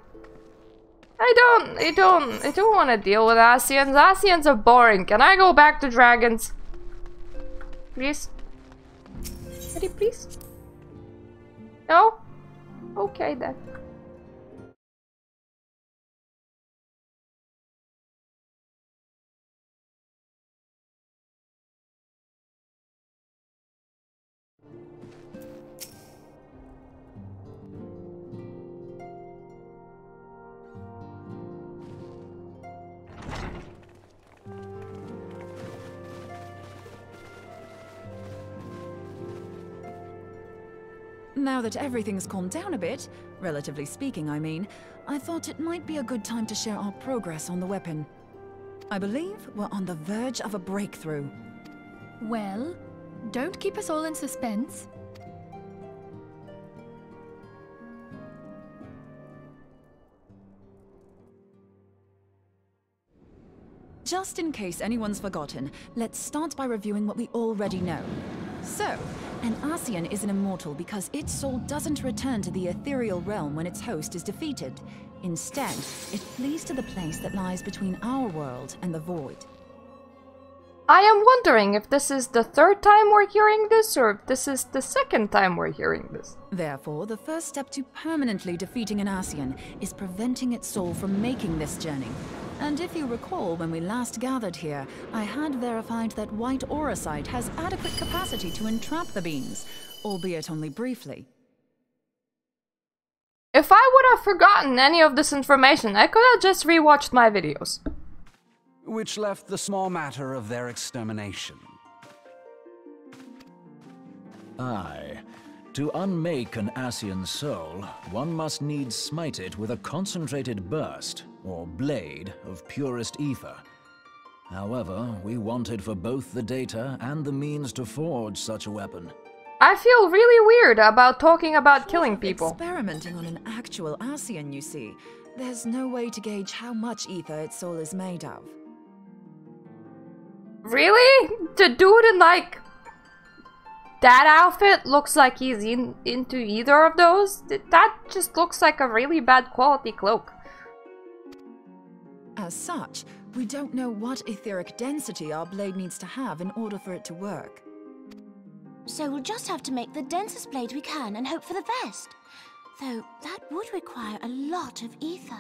I don't want to deal with Ascians. Ascians are boring. Can I go back to dragons? Please? Ready, please? No? Okay, then. Now that everything's calmed down a bit, relatively speaking I mean, I thought it might be a good time to share our progress on the weapon. I believe we're on the verge of a breakthrough. Well, don't keep us all in suspense. Just in case anyone's forgotten, let's start by reviewing what we already know. So, an Ascian is an immortal because its soul doesn't return to the ethereal realm when its host is defeated. Instead, it flees to the place that lies between our world and the void. I am wondering if this is the third time we're hearing this, or if this is the second time we're hearing this. Therefore, the first step to permanently defeating an Ascian is preventing its soul from making this journey. And if you recall, when we last gathered here, I had verified that white auracite has adequate capacity to entrap the beings, albeit only briefly. If I would have forgotten any of this information, I could have just rewatched my videos. Which left the small matter of their extermination. Aye. To unmake an Ascian soul, one must needs smite it with a concentrated burst, or blade, of purest ether. However, we wanted for both the data and the means to forge such a weapon. I feel really weird about talking about killing people. Experimenting on an actual Ascian, you see. There's no way to gauge how much ether its soul is made of. Really? The dude in, like, that outfit looks like he's into either of those? That just looks like a really bad quality cloak. As such, we don't know what etheric density our blade needs to have in order for it to work. So we'll just have to make the densest blade we can and hope for the best. Though that would require a lot of ether.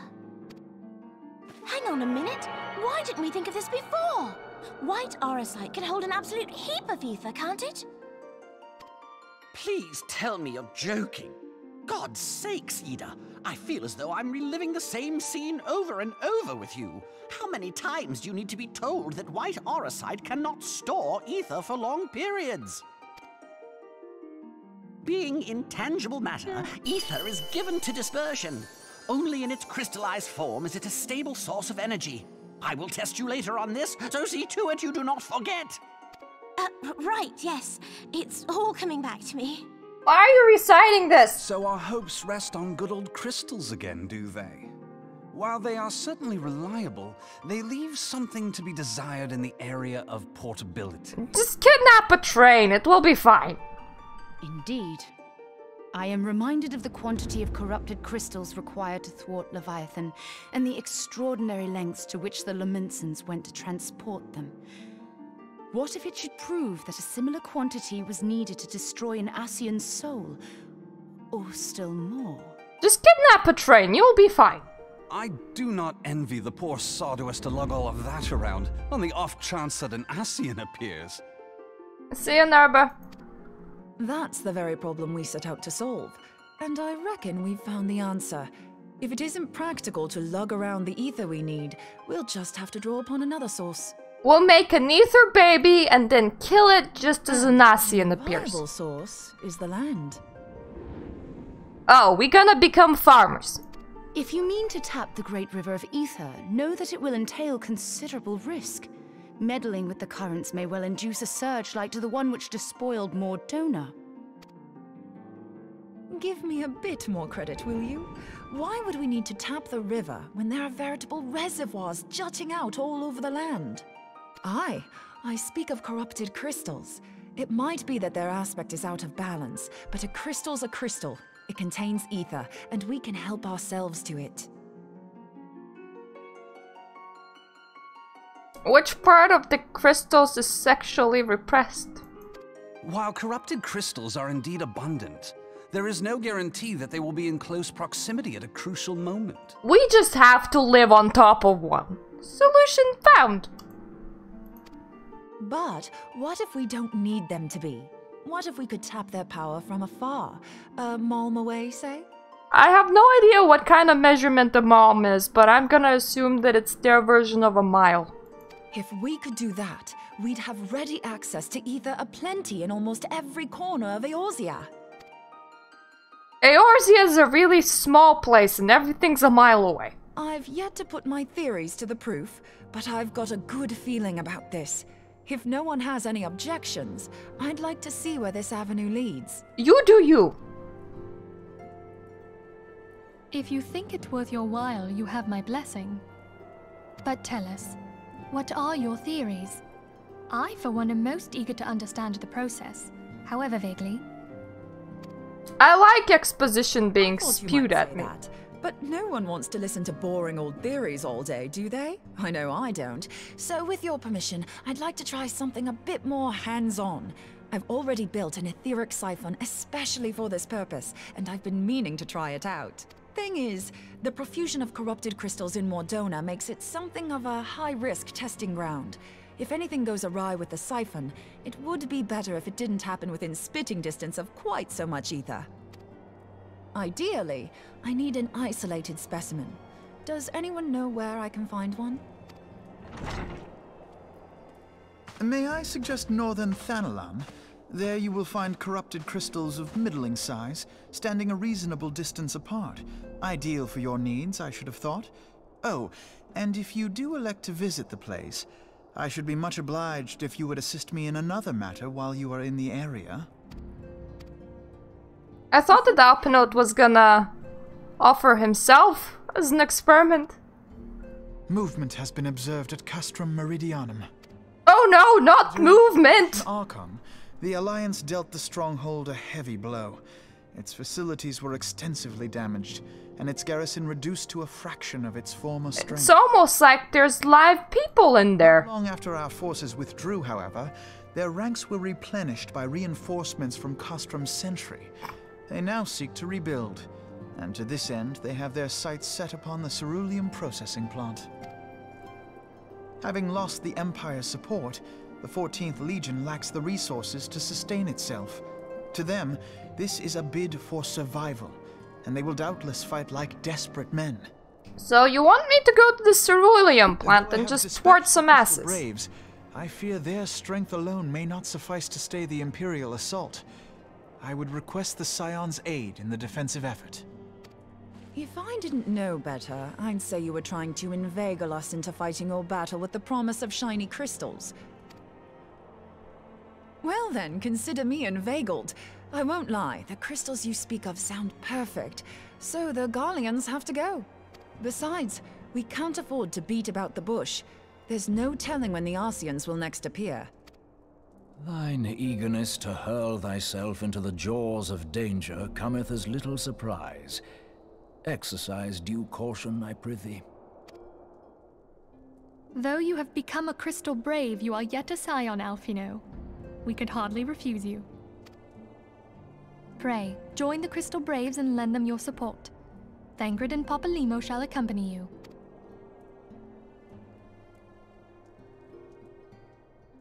Hang on a minute. Why didn't we think of this before? White aurosite can hold an absolute heap of ether, can't it? Please tell me you're joking. God's sakes, Ida. I feel as though I'm reliving the same scene over and over with you. How many times do you need to be told that white aurosite cannot store ether for long periods? Being intangible matter, ether is given to dispersion. Only in its crystallized form is it a stable source of energy. I will test you later on this, so see to it you do not forget. Right, yes. It's all coming back to me. Why are you reciting this? So our hopes rest on good old crystals again, do they? While they are certainly reliable, they leave something to be desired in the area of portability. Just kidnap a train, it will be fine. Indeed. I am reminded of the quantity of corrupted crystals required to thwart Leviathan, and the extraordinary lengths to which the Lamentsons went to transport them. What if it should prove that a similar quantity was needed to destroy an Ascian's soul? Or still more? Just kidnap a train, you'll be fine. I do not envy the poor sod who has to lug all of that around, on the off chance that an Ascian appears. See you, Narba. That's the very problem we set out to solve. And I reckon we've found the answer. If it isn't practical to lug around the ether we need, we'll just have to draw upon another source. We'll make an ether baby and then kill it just as an Ascian appears. The viable source is the land. Oh, we're gonna become farmers. If you mean to tap the Great River of Ether, know that it will entail considerable risk. Meddling with the currents may well induce a surge like to the one which despoiled Mordona. Give me a bit more credit, will you? Why would we need to tap the river when there are veritable reservoirs jutting out all over the land? I speak of corrupted crystals. It might be that their aspect is out of balance, but a crystal's a crystal. It contains ether, and we can help ourselves to it. Which part of the crystals is sexually repressed? While corrupted crystals are indeed abundant, there is no guarantee that they will be in close proximity at a crucial moment. We just have to live on top of one. Solution found. But what if we don't need them to be? What if we could tap their power from afar? A malm away, say? I have no idea what kind of measurement a malm is, but I'm gonna assume that it's their version of a mile. If we could do that, we'd have ready access to ether aplenty in almost every corner of Eorzea. Eorzea is a really small place and everything's a mile away. I've yet to put my theories to the proof, but I've got a good feeling about this. If no one has any objections, I'd like to see where this avenue leads. You do you. If you think it worth your while, you have my blessing. But tell us, what are your theories? I, for one, am most eager to understand the process, however vaguely. I like exposition being spewed at me. That, but no one wants to listen to boring old theories all day, do they? I know I don't. So with your permission, I'd like to try something a bit more hands-on. I've already built an etheric siphon especially for this purpose, and I've been meaning to try it out. Thing is, the profusion of corrupted crystals in Mordona makes it something of a high-risk testing ground. If anything goes awry with the siphon, it would be better if it didn't happen within spitting distance of quite so much ether. Ideally, I need an isolated specimen. Does anyone know where I can find one? May I suggest northern Thanalan? There you will find corrupted crystals of middling size, standing a reasonable distance apart. Ideal for your needs, I should have thought. Oh, and if you do elect to visit the place, I should be much obliged if you would assist me in another matter while you are in the area. I thought that Alpinode was gonna offer himself as an experiment. Movement has been observed at Castrum Meridianum. Oh no, not movement! In Archon, the Alliance dealt the stronghold a heavy blow. Its facilities were extensively damaged, and its garrison reduced to a fraction of its former strength. It's almost like there's live people in there. Long after our forces withdrew, however, their ranks were replenished by reinforcements from Castrum's sentry. They now seek to rebuild, and to this end they have their sights set upon the ceruleum processing plant. Having lost the Empire's support, the 14th Legion lacks the resources to sustain itself. To them, this is a bid for survival, and they will doubtless fight like desperate men. So you want me to go to the ceruleum plant and just thwart some asses? Braves, I fear their strength alone may not suffice to stay the Imperial assault. I would request the Scion's aid in the defensive effort. If I didn't know better, I'd say you were trying to inveigle us into fighting your battle with the promise of shiny crystals. Well then, consider me inveigled. I won't lie, the crystals you speak of sound perfect, so the Garleans have to go. Besides, we can't afford to beat about the bush. There's no telling when the Ascians will next appear. Thine eagerness to hurl thyself into the jaws of danger cometh as little surprise. Exercise due caution, I prithee. Though you have become a crystal brave, you are yet a scion, Alphino. We could hardly refuse you. Pray, join the Crystal Braves and lend them your support. Thangred and Papalymo shall accompany you.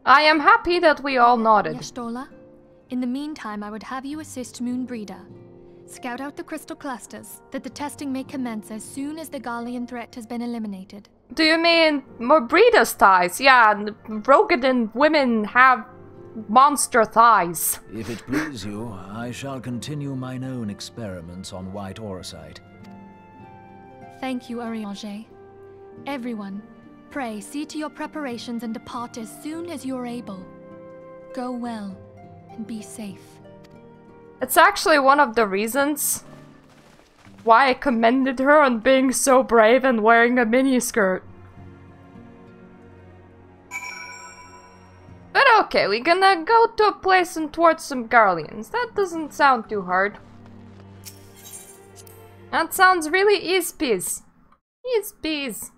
I am happy that we all nodded. Y'shtola, in the meantime I would have you assist Moonbreeder. Scout out the crystal clusters, that the testing may commence as soon as the Garlean threat has been eliminated. Do you mean more breeder's thighs? Yeah, Rogadin women have monster thighs. If it please you, I shall continue mine own experiments on white Aurosite. Thank you, Eorzea. Everyone, pray see to your preparations and depart as soon as you're able. Go well, and be safe. It's actually one of the reasons why I commended her on being so brave and wearing a miniskirt. But okay, we're gonna go to a place and towards some Garleans. That doesn't sound too hard. That sounds really easy-peasy. Easy-peasy.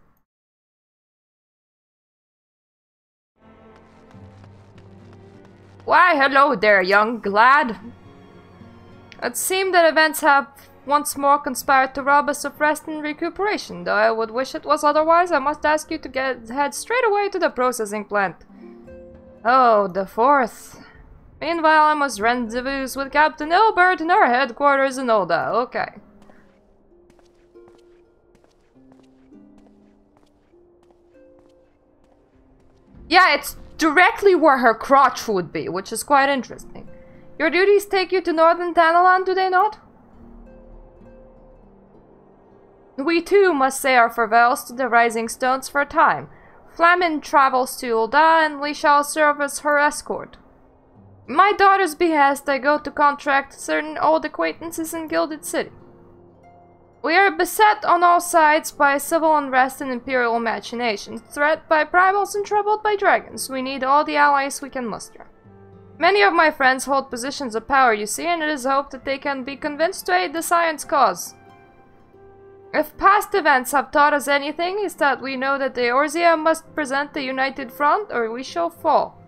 Why, hello there, young lad. It seems that events have once more conspired to rob us of rest and recuperation. Though I would wish it was otherwise, I must ask you to head straight away to the processing plant. Oh, the 4th. Meanwhile, I must rendezvous with Captain Elbert in our headquarters in Oda. Okay. Yeah, it's directly where her crotch would be, which is quite interesting. Your duties take you to Northern Thanalan, do they not? We too must say our farewells to the Rising Stones for a time. Flamin travels to Ul'dah, and we shall serve as her escort. My daughter's behest, I go to contract certain old acquaintances in Gilded City. We are beset on all sides by civil unrest and imperial machinations, threatened by primals and troubled by dragons. We need all the allies we can muster. Many of my friends hold positions of power, you see, and it is hoped that they can be convinced to aid the Science cause. If past events have taught us anything, is that we know that the Eorzea must present a united front, or we shall fall.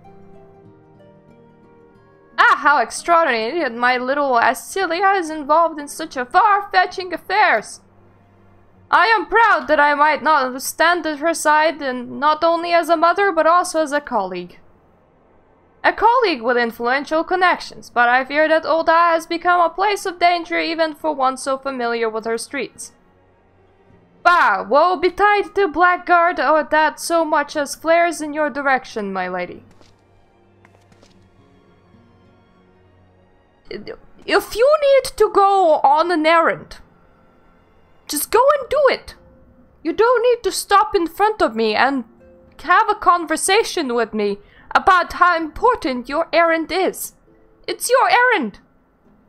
Ah, how extraordinary that my little Ascilia is involved in such a far-fetching affairs! I am proud that I might not stand at her side, and not only as a mother, but also as a colleague. A colleague with influential connections, but I fear that Ul'dah has become a place of danger even for one so familiar with her streets. Bah, woe betide to blackguard or that so much as flares in your direction, my lady. If you need to go on an errand, just go and do it. You don't need to stop in front of me and have a conversation with me about how important your errand is. It's your errand.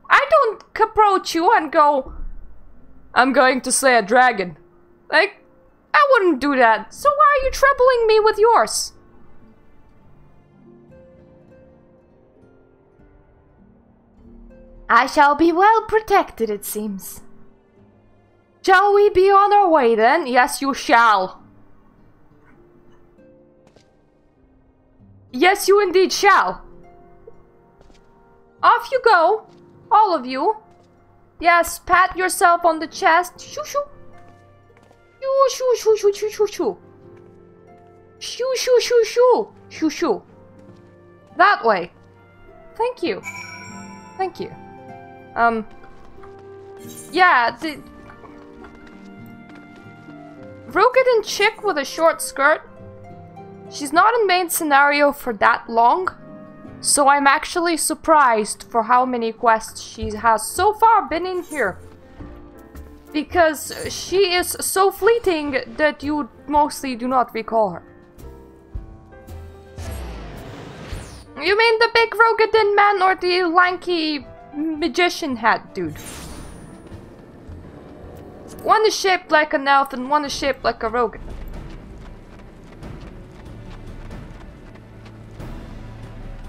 I don't approach you and go, I'm going to slay a dragon. Like, I wouldn't do that, so why are you troubling me with yours? I shall be well protected, it seems. Shall we be on our way then? Yes, you shall. Yes, you indeed shall. Off you go, all of you. Yes, pat yourself on the chest. Shoo shoo. Shoo shoo shoo shoo shoo shoo shoo. Shoo, shoo, shoo, shoo! Shoo, shoo. That way. Thank you. Thank you. Yeah, the... Rogadin chick with a short skirt. She's not in main scenario for that long. So I'm actually surprised for how many quests she has so far been in here. Because she is so fleeting that you mostly do not recall her. You mean the big Rogadin man or the lanky magician hat dude? One is shaped like an elf and one is shaped like a Rogadin.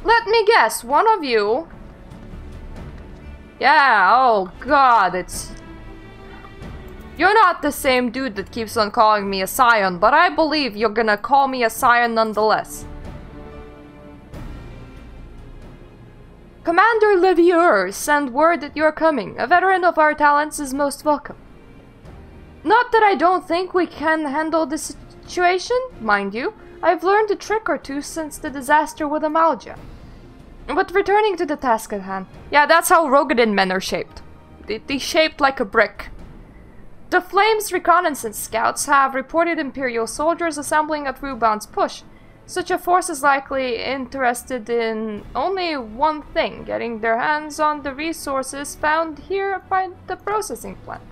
Let me guess, one of you... Yeah, oh god, it's... You're not the same dude that keeps on calling me a scion, but I believe you're gonna call me a scion nonetheless. Commander Levieur, send word that you're coming. A veteran of our talents is most welcome. Not that I don't think we can handle this situation, mind you. I've learned a trick or two since the disaster with Amalja. But returning to the task at hand. Yeah, that's how Rogadin men are shaped. They shaped like a brick. The Flames reconnaissance scouts have reported Imperial soldiers assembling at Ruban's push. Such a force is likely interested in only one thing, getting their hands on the resources found here by the processing plant.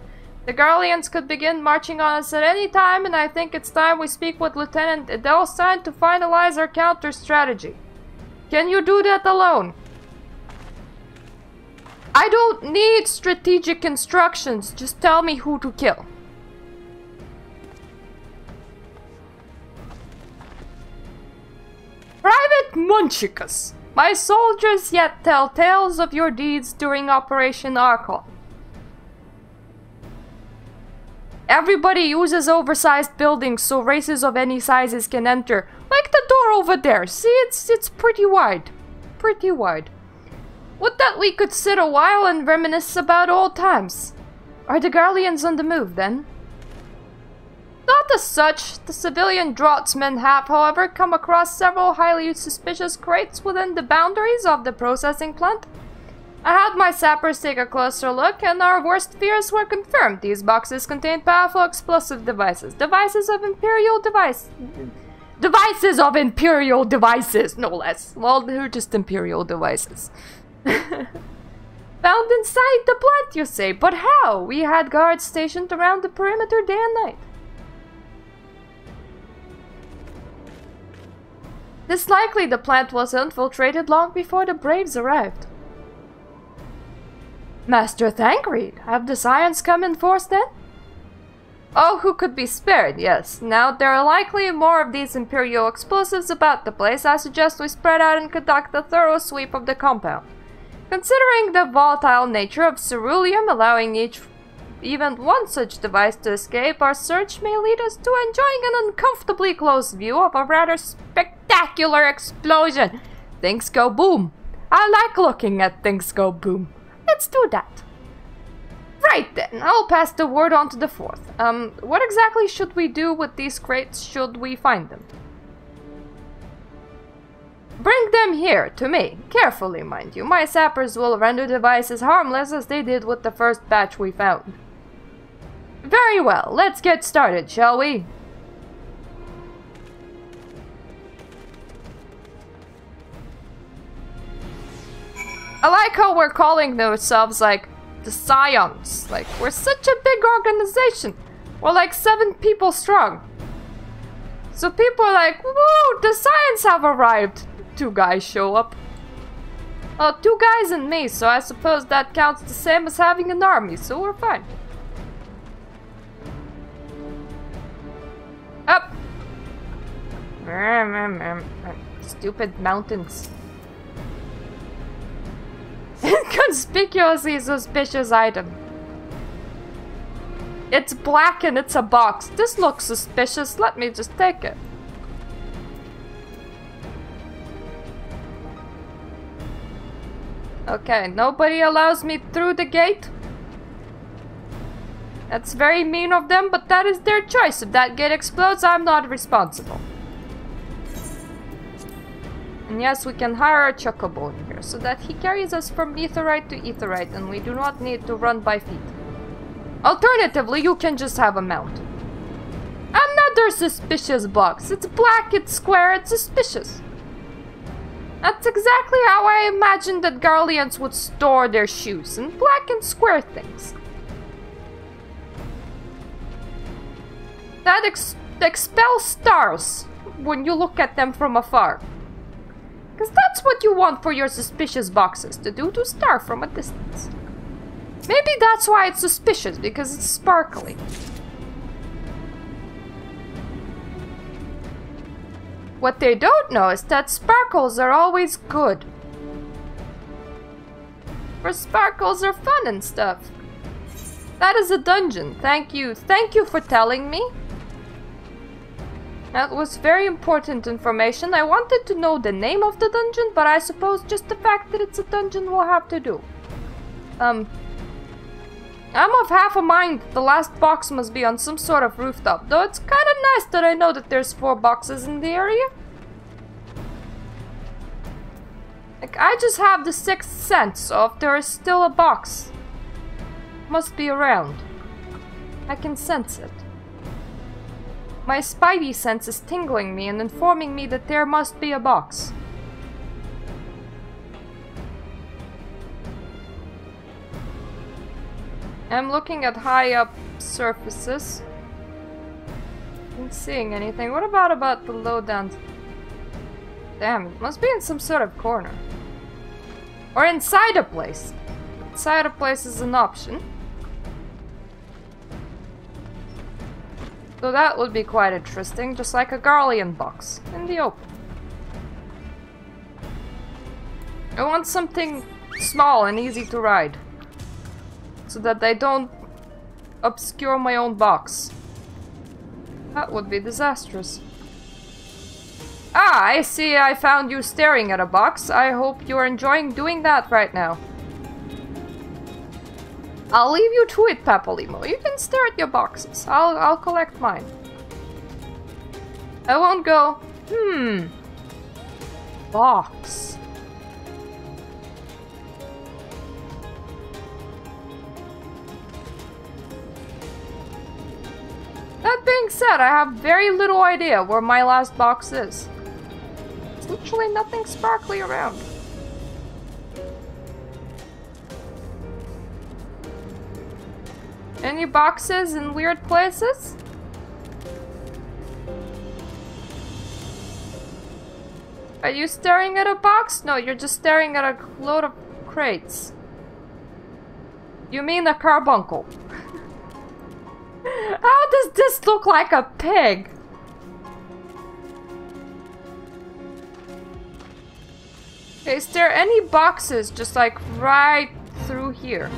The Garleans could begin marching on us at any time, and I think it's time we speak with Lieutenant Edelstein to finalize our counter strategy. Can you do that alone? I don't need strategic instructions, just tell me who to kill. Private Munchikus, my soldiers yet tell tales of your deeds during Operation Archon. Everybody uses oversized buildings so races of any sizes can enter. Like the door over there. See, it's pretty wide. Pretty wide. Would that we could sit a while and reminisce about old times. Are the Garleans on the move, then? Not as such. The civilian draftsmen have, however, come across several highly suspicious crates within the boundaries of the processing plant. I had my sappers take a closer look, and our worst fears were confirmed. These boxes contain powerful explosive devices. Devices of Imperial devices, no less. Well, they're just Imperial devices. Found inside the plant, you say? But how? We had guards stationed around the perimeter day and night. It's likely the plant was infiltrated long before the Braves arrived. Master Thancred, have the Scions come in force then? Oh, who could be spared, yes. Now, there are likely more of these Imperial explosives about the place. I suggest we spread out and conduct a thorough sweep of the compound. Considering the volatile nature of ceruleum, allowing even one such device to escape, our search may lead us to enjoying an uncomfortably close view of a rather spectacular explosion. Things go boom. I like looking at things go boom. Let's do that. Right then, I'll pass the word on to the fourth. What exactly should we do with these crates should we find them? Bring them here, to me. Carefully, mind you. My sappers will render devices harmless as they did with the first batch we found. Very well, let's get started, shall we? I like how we're calling ourselves, like, the Scions. Like, we're such a big organization. We're like 7 people strong. So people are like, woo, the Scions have arrived. 2 guys show up. Well, 2 guys and me, so I suppose that counts the same as having an army, so we're fine. Up! Stupid mountains. Conspicuously suspicious item. It's black and it's a box. This looks suspicious. Let me just take it. Okay, nobody allows me through the gate. That's very mean of them, but that is their choice. If that gate explodes, I'm not responsible. And yes, we can hire a chocobo in here, so that he carries us from Aetherite to Aetherite, and we do not need to run by feet. Alternatively, you can just have a mount. Another suspicious box. It's black, it's square, it's suspicious. That's exactly how I imagined that Garleans would store their shoes, in black and square things. That expels stars when you look at them from afar. Because that's what you want for your suspicious boxes to do, to stare from a distance. Maybe that's why it's suspicious, because it's sparkly. What they don't know is that sparkles are always good. For sparkles are fun and stuff. That is a dungeon. Thank you. Thank you for telling me. That was very important information. I wanted to know the name of the dungeon, but I suppose just the fact that it's a dungeon will have to do. I'm of half a mind that the last box must be on some sort of rooftop, though it's kind of nice that I know that there's 4 boxes in the area. Like, I just have the 6th sense, so if there is still a box, it must be around. I can sense it. My spidey sense is tingling me and informing me that there must be a box. I'm looking at high up surfaces. Not seeing anything. What about the low down? Damn, it must be in some sort of corner. Or inside a place. Inside a place is an option. So that would be quite interesting, just like a Garlean box in the open. I want something small and easy to ride, so that they don't obscure my own box. That would be disastrous. Ah, I see I found you staring at a box. I hope you're enjoying doing that right now. I'll leave you to it, Papolimo. You can stare at your boxes. I'll collect mine. I won't go, box. That being said, I have very little idea where my last box is. There's literally nothing sparkly around. Any boxes in weird places? Are you staring at a box? No, you're just staring at a load of crates. You mean a carbuncle? How does this look like a pig? Okay, is there any boxes just like right through here?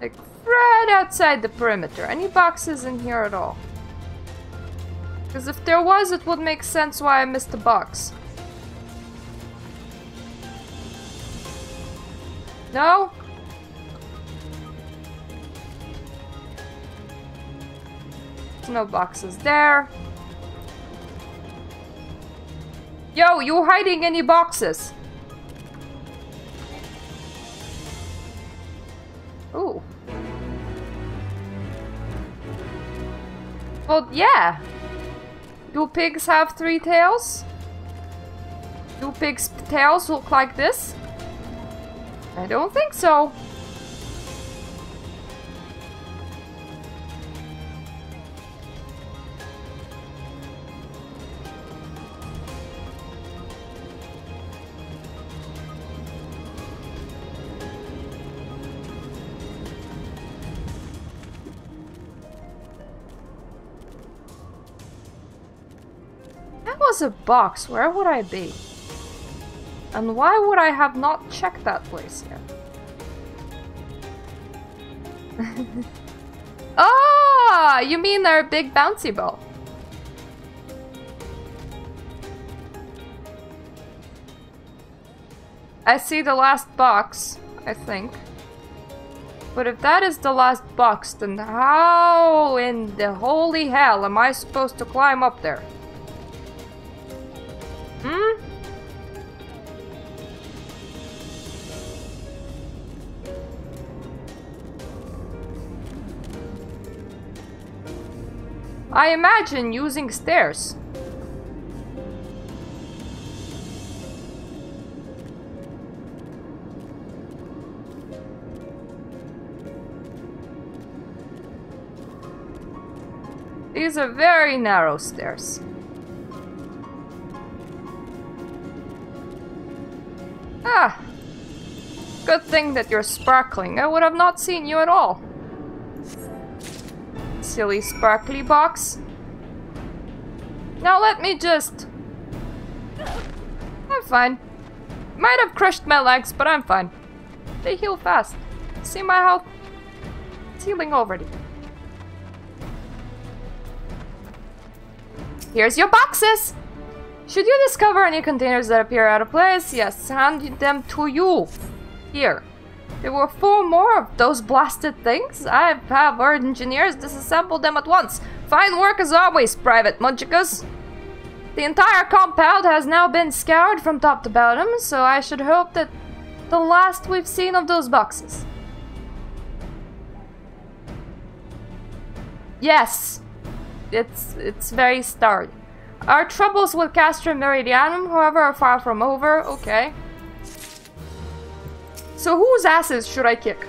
Like right outside the perimeter. Any boxes in here at all? Because if there was, it would make sense why I missed the box. No? There's no boxes there. Yo, you hiding any boxes? Ooh. Well, yeah. Do pigs have 3 tails? Do pigs' tails look like this? I don't think so. Was a box, where would I be? And why would I have not checked that place yet? Ah, you mean our big bouncy ball? I see the last box, I think. But if that is the last box, then how in the holy hell am I supposed to climb up there? Hmm? I imagine using stairs. These are very narrow stairs. Ah! Good thing that you're sparkling. I would have not seen you at all. Silly sparkly box. Now let me just... I'm fine. Might have crushed my legs, but I'm fine. They heal fast. See my health? It's healing already. Here's your boxes! Should you discover any containers that appear out of place, yes, hand them to you. Here. There were 4 more of those blasted things. I have our engineers disassemble them at once. Fine work as always, Private Munchicas. The entire compound has now been scoured from top to bottom, so I should hope that the last we've seen of those boxes. Yes. It's very starry. Our troubles with Castrum Meridianum, however, are far from over. Okay. So whose asses should I kick?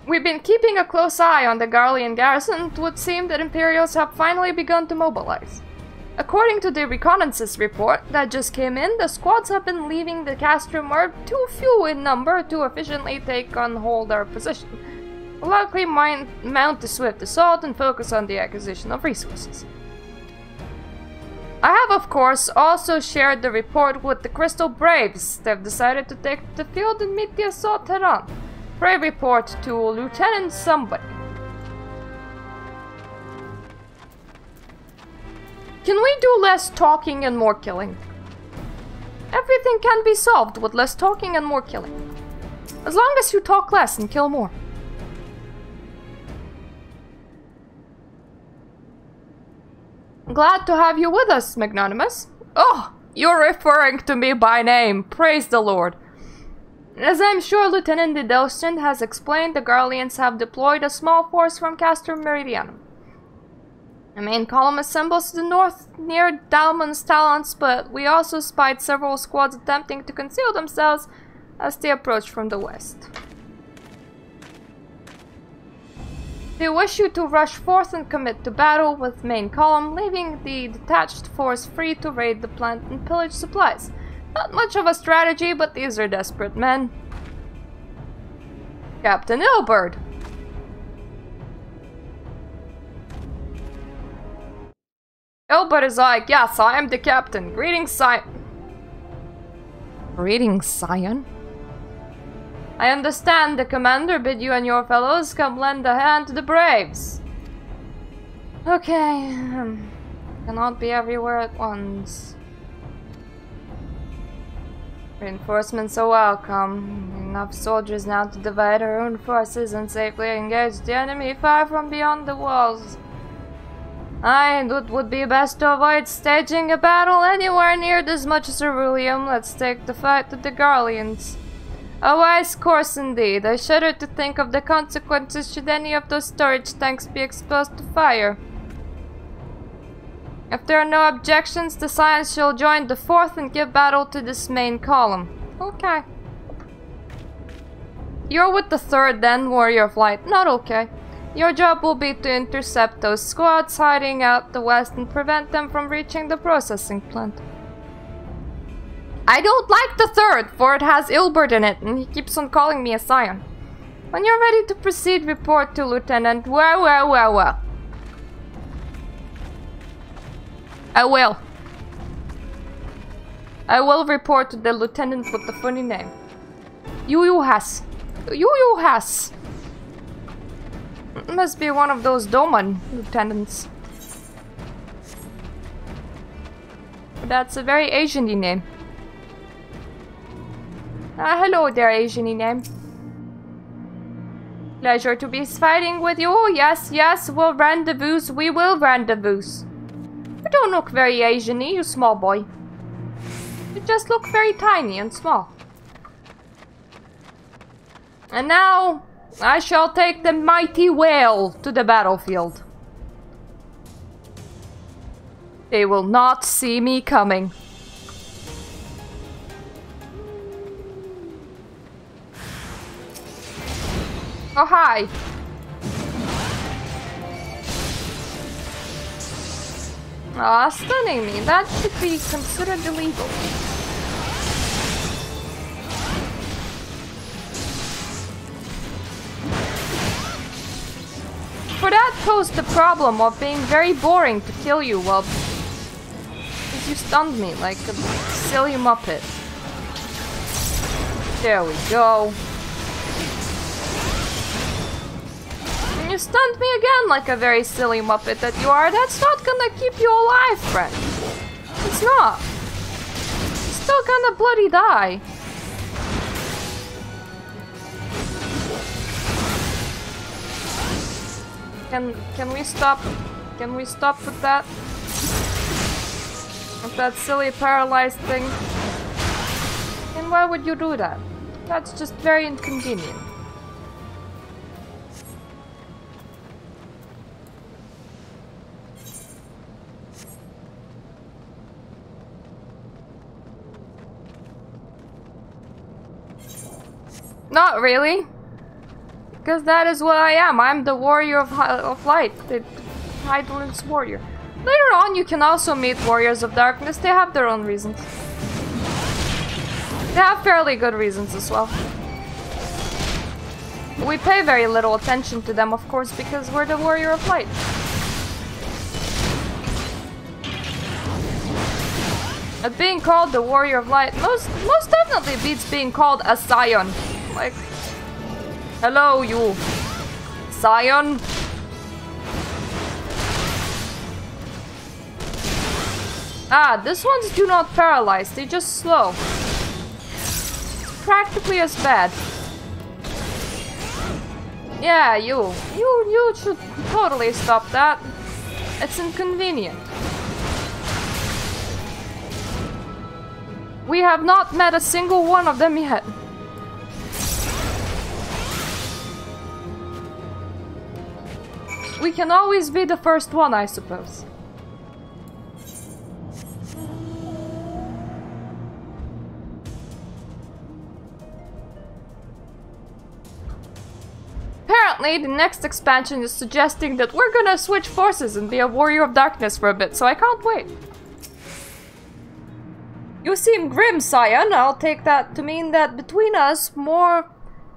We've been keeping a close eye on the Garlean garrison. It would seem that Imperials have finally begun to mobilize. According to the reconnaissance report that just came in, the squads have been leaving the Castrum are too few in number to efficiently take on hold our position. We'll likely mount a swift assault and focus on the acquisition of resources. I have, of course, also shared the report with the Crystal Braves. They've decided to take the field and meet the assault head-on. Brave report to Lieutenant somebody. Can we do less talking and more killing? Everything can be solved with less talking and more killing. As long as you talk less and kill more. Glad to have you with us, Magnanimous. Oh, you're referring to me by name. Praise the Lord. As I'm sure Lieutenant Ascian has explained, the Garleans have deployed a small force from Castrum Meridianum. The main column assembles to the north near Dalmon's Talons, but we also spied several squads attempting to conceal themselves as they approach from the west. They wish you to rush forth and commit to battle with main column, leaving the detached force free to raid the plant and pillage supplies. Not much of a strategy, but these are desperate men. Captain Ilbert. Ilbert is like, yes, I am the captain. Greetings, Scion. Greetings, Scion? I understand the commander bid you and your fellows come lend a hand to the Braves. Okay, cannot be everywhere at once. Reinforcements are welcome. Enough soldiers now to divide our own forces and safely engage the enemy far from beyond the walls. And it would be best to avoid staging a battle anywhere near this much ceruleum. Let's take the fight to the Garleans. A wise course indeed. I shudder to think of the consequences should any of those storage tanks be exposed to fire. If there are no objections, the Scions shall join the 4th and give battle to this main column. Okay. You're with the 3rd then, Warrior Flight. Not okay. Your job will be to intercept those squads hiding out the west and prevent them from reaching the processing plant. I don't like the 3rd, for it has Ilbert in it, and he keeps on calling me a Scion. When you're ready to proceed, report to Lieutenant. Well. I will. I will report to the lieutenant with the funny name. Yu has. Must be one of those Doman lieutenants. That's a very Asian-y name. Hello there, Asian-y name. Pleasure to be fighting with you. Yes, we'll rendezvous. We will rendezvous. You don't look very Asian-y, you small boy. You just look very tiny and small. And now, I shall take the mighty whale to the battlefield. They will not see me coming. Oh, hi. Aw, stunning me. That should be considered illegal. For that posed the problem of being very boring to kill you while... you stunned me like a silly muppet. There we go. And you stunned me again like a very silly muppet that you are. That's not gonna keep you alive, friend. It's not. You're still gonna bloody die. Can we stop? Can we stop with that? With that silly paralyzed thing? And why would you do that? That's just very inconvenient. Not really. Because that is what I am. I'm the warrior of light. The Hydrant's warrior. Later on, you can also meet warriors of darkness. They have their own reasons. They have fairly good reasons as well. We pay very little attention to them, of course, because we're the warrior of light. But being called the warrior of light most definitely beats being called a scion. Like, hello, you scion. Ah, these ones do not paralyze, they just slow. It's practically as bad. Yeah, you should totally stop that. It's inconvenient. We have not met a single one of them yet. We can always be the first one, I suppose. Apparently, the next expansion is suggesting that we're gonna switch forces and be a warrior of darkness for a bit, so I can't wait. You seem grim, Scion. I'll take that to mean that between us, more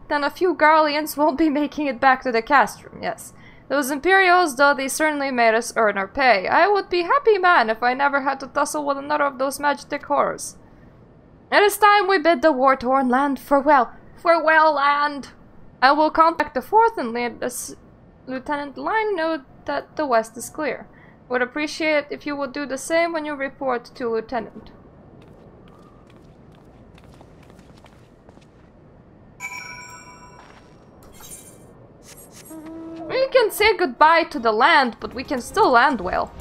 than a few Garleans won't be making it back to the castrum, yes. Those Imperials, though they certainly made us earn our pay. I would be happy man if I never had to tussle with another of those magic horrors. It is time we bid the war-torn land farewell. Farewell, land! I will contact the 4th and let Lieutenant Line know that the west is clear. Would appreciate if you would do the same when you report to Lieutenant. We can say goodbye to the land, but we can still land well.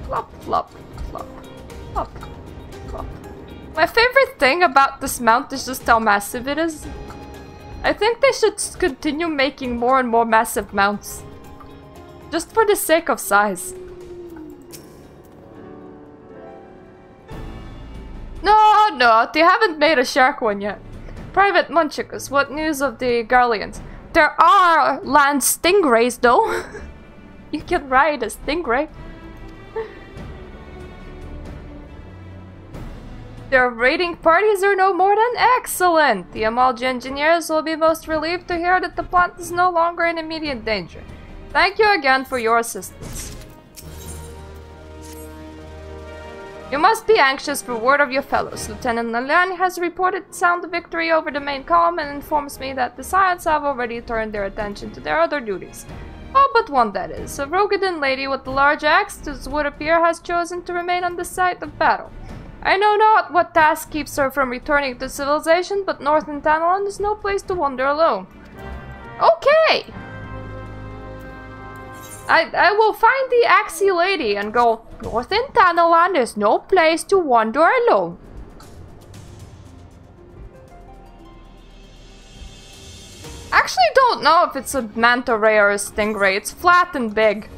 Flop, flop, flop, flop, flop. My favorite thing about this mount is just how massive it is. I think they should continue making more and more massive mounts. Just for the sake of size. No, they haven't made a shark one yet. Private Munchicus, what news of the Garleans? There are land stingrays, though. You can ride a stingray. Their raiding parties are no more than excellent. The Amalji engineers will be most relieved to hear that the plant is no longer in immediate danger. Thank you again for your assistance. You must be anxious for word of your fellows. Lieutenant Nalan has reported sound victory over the main column and informs me that the Scions have already turned their attention to their other duties. All but one, that is. A Rogadin lady with the large axe, as would appear, has chosen to remain on the site of battle. I know not what task keeps her from returning to civilization, but Northern Tanalan is no place to wander alone. Okay! I will find the Axie lady and go, Northern Tanalan is no place to wander alone. Actually don't know if it's a manta ray or a stingray. It's flat and big.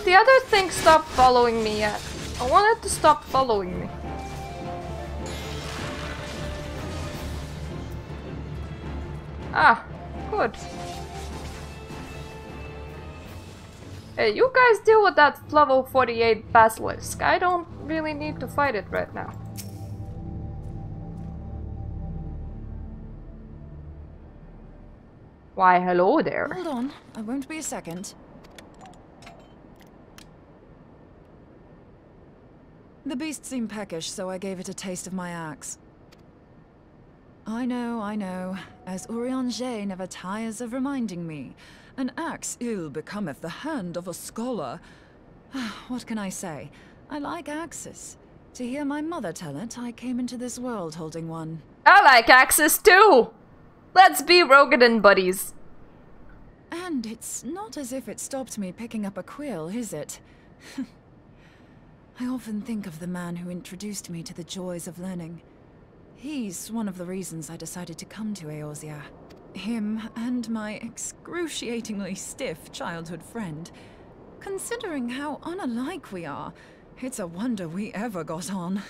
The other thing stopped following me yet. I wanted to stop following me. Ah, good. Hey, you guys deal with that level 48 basilisk. I don't really need to fight it right now. Why, hello there. Hold on, I won't be a second. The beast seemed peckish, so I gave it a taste of my axe. I know. As Eorzea never tires of reminding me. An axe ill becometh the hand of a scholar. What can I say? I like axes. To hear my mother tell it, I came into this world holding one. I like axes too! Let's be Rogadin buddies. And it's not as if it stopped me picking up a quill, is it? I often think of the man who introduced me to the joys of learning. He's one of the reasons I decided to come to Eorzea. Him and my excruciatingly stiff childhood friend. Considering how unalike we are, it's a wonder we ever got on.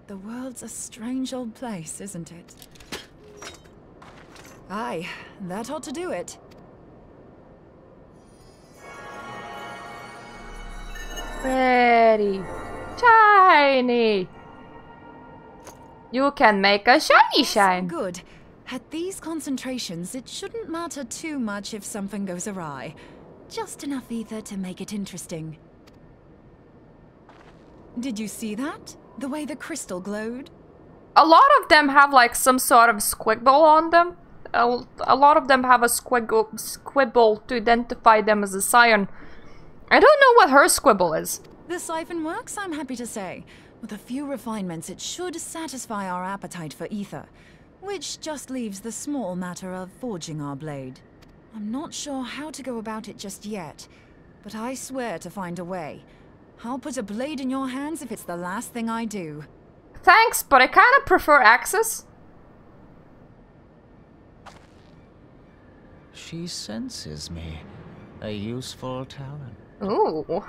The world's a strange old place, isn't it? Aye, that ought to do it. Pretty. Shiny. You can make a shiny shine. Good. At these concentrations, it shouldn't matter too much if something goes awry. Just enough ether to make it interesting. Did you see that? The way the crystal glowed? A lot of them have like some sort of squiggle on them. A lot of them have a squibble to identify them as a scion. I don't know what her squibble is. The siphon works, I'm happy to say. With a few refinements, it should satisfy our appetite for ether. Which just leaves the small matter of forging our blade. I'm not sure how to go about it just yet, but I swear to find a way. I'll put a blade in your hands if it's the last thing I do. Thanks, but I kind of prefer axes. She senses me. A useful talent. Ooh.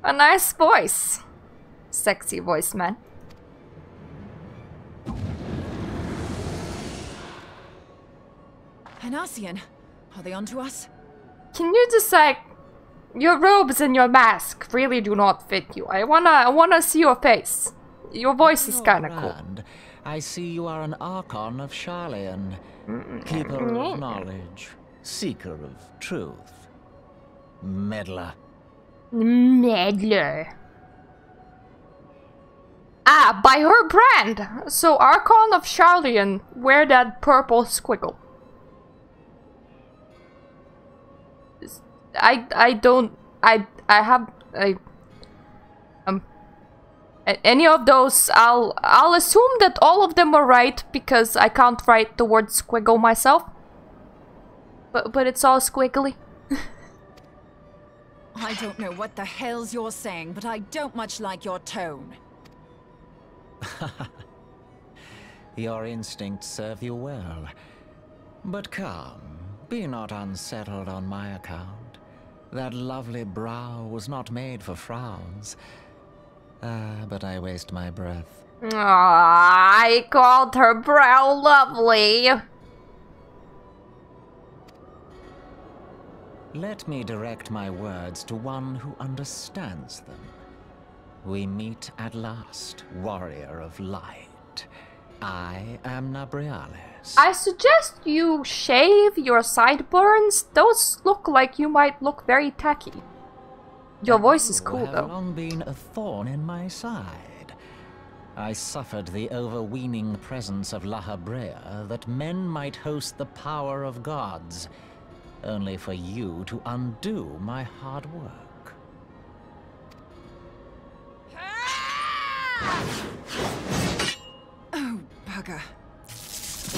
A nice voice. Sexy voice, man. An Ascian. Are they onto us? Can you just like... Your robes and your mask really do not fit you. I wanna see your face. Your voice is kinda cool. I see you are an Archon of Sharlayan. Keeper of knowledge. Seeker of truth. Meddler. Meddler. Ah, by her brand! So Archon of Sharlayan, wear that purple squiggle. Any of those, I'll assume that all of them are right because I can't write the word squiggle myself. But it's all squiggly. I don't know what the hell's you're saying, but I don't much like your tone. Your instincts serve you well. But come, be not unsettled on my account. That lovely brow was not made for frowns. But I waste my breath. I called her brow lovely. Let me direct my words to one who understands them. We meet at last, warrior of light. I am Nabriales. I suggest you shave your sideburns. Those look like you might look very tacky. Your voice is cool, though. Have long been a thorn in my side. I suffered the overweening presence of La Habrea that men might host the power of gods, only for you to undo my hard work. Oh, bugger.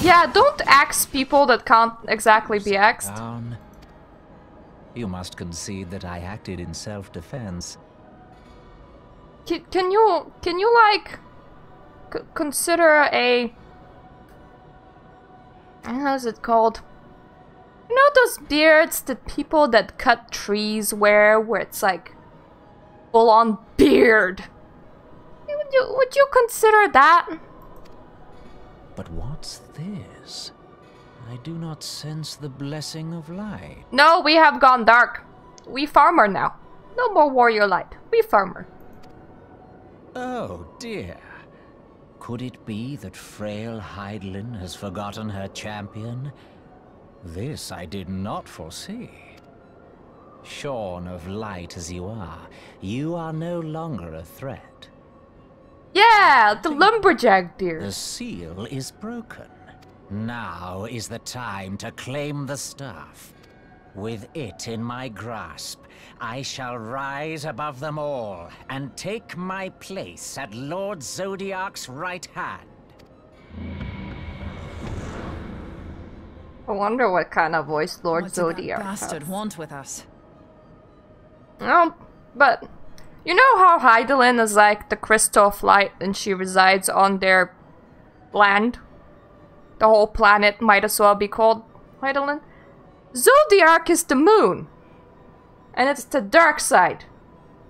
Yeah, don't axe people that can't exactly be axed. Down. You must concede that I acted in self-defense. Can you like consider a, how's it called? You know those beards that people that cut trees wear, where it's like full on beard? Would you consider that? But what's this? I do not sense the blessing of light. No, we have gone dark. We farmer now. No more warrior light. We farmer. Oh dear. Could it be that frail Hydaelyn has forgotten her champion? This I did not foresee. Shorn of light as you are no longer a threat. Yeah, the lumberjack beard. The seal is broken. Now is the time to claim the staff. With it in my grasp, I shall rise above them all and take my place at Lord Zodiac's right hand. I wonder what kind of voice Lord Zodiac has. What's that bastard want with us? Oh, but you know how Hydaelyn is like the crystal of light and she resides on their land? The whole planet might as well be called Hydaelyn. Zodiac is the moon. And it's the dark side.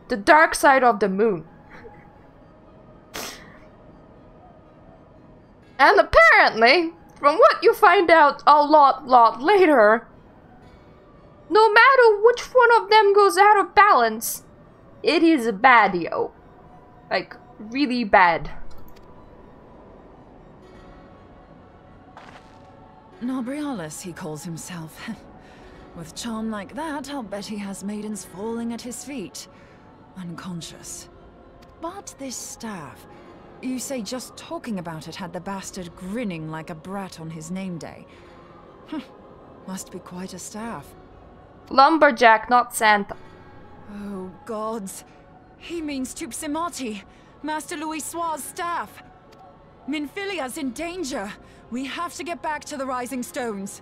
The dark side of the moon. And apparently, from what you find out a lot later, no matter which one of them goes out of balance, it is bad, yo. Like, really bad. Nobrialis, he calls himself. With charm like that, I'll bet he has maidens falling at his feet. Unconscious. But this staff, you say just talking about it had the bastard grinning like a brat on his name day. Must be quite a staff. Lumberjack, not Santa. Oh, gods. He means Tupsimati, Master Louis Soir's staff. Minfilia's in danger. We have to get back to the Rising Stones.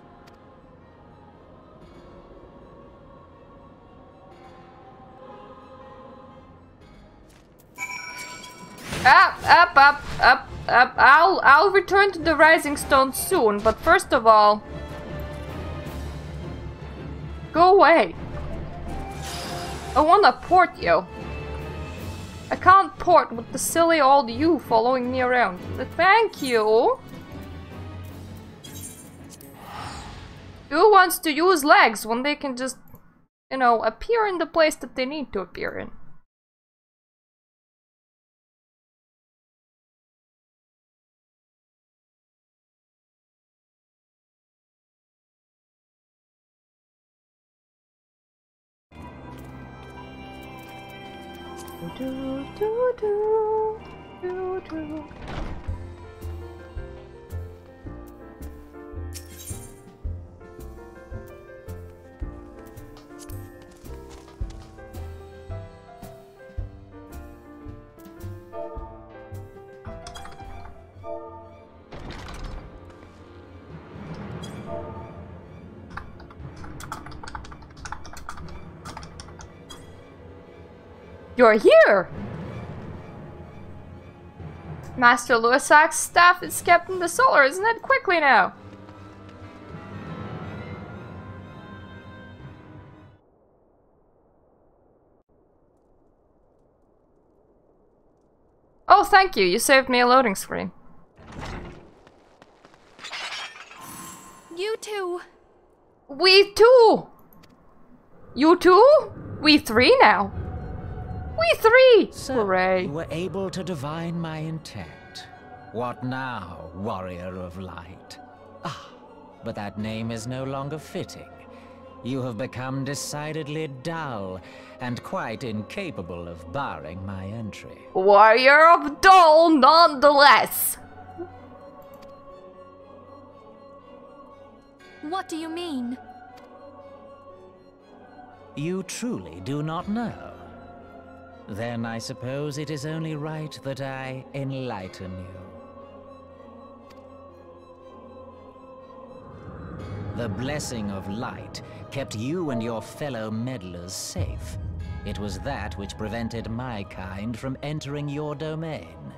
Up. I'll return to the Rising Stone soon, but first of all, go away. I wanna port you. I can't port with the silly old you following me around. Thank you. Who wants to use legs when they can just, you know, appear in the place that they need to appear in? You're here! Master Luisac's staff is kept in the cellar, isn't it? Quickly now! Oh, thank you. You saved me a loading screen. You two. We two! You two? We three now. We three! So, hooray. you were able to divine my intent. What now, warrior of light? Ah, but that name is no longer fitting. You have become decidedly dull, and quite incapable of barring my entry. Warrior of dull, nonetheless! What do you mean? You truly do not know? Then I suppose it is only right that I enlighten you. The blessing of light kept you and your fellow meddlers safe. It was that which prevented my kind from entering your domain.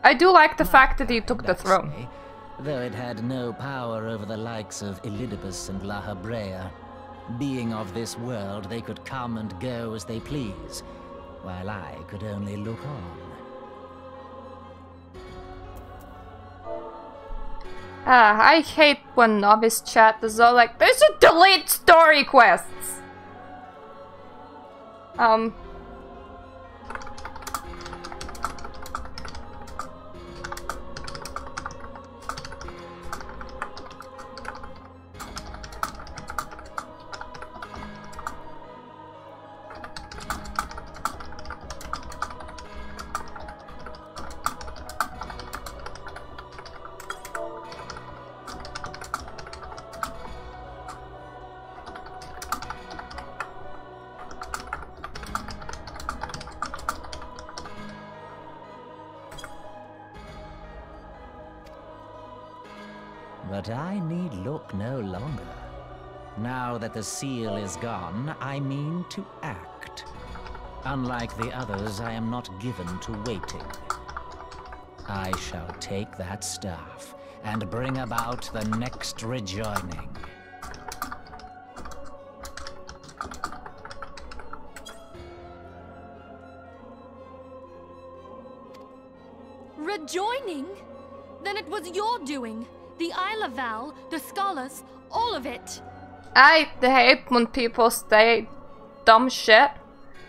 I do like the fact that he took the throne. Though it had no power over the likes of Elidibus and La Habrea. Being of this world, they could come and go as they please, while I could only look on. I hate when novice chat is all like, "They should delete story quests!" But I need look no longer. Now that the seal is gone, I mean to act. Unlike the others, I am not given to waiting. I shall take that staff and bring about the next rejoining. Rejoining? Then it was your doing. The Isle of Val, the scholars, all of it. I hate when people say dumb shit.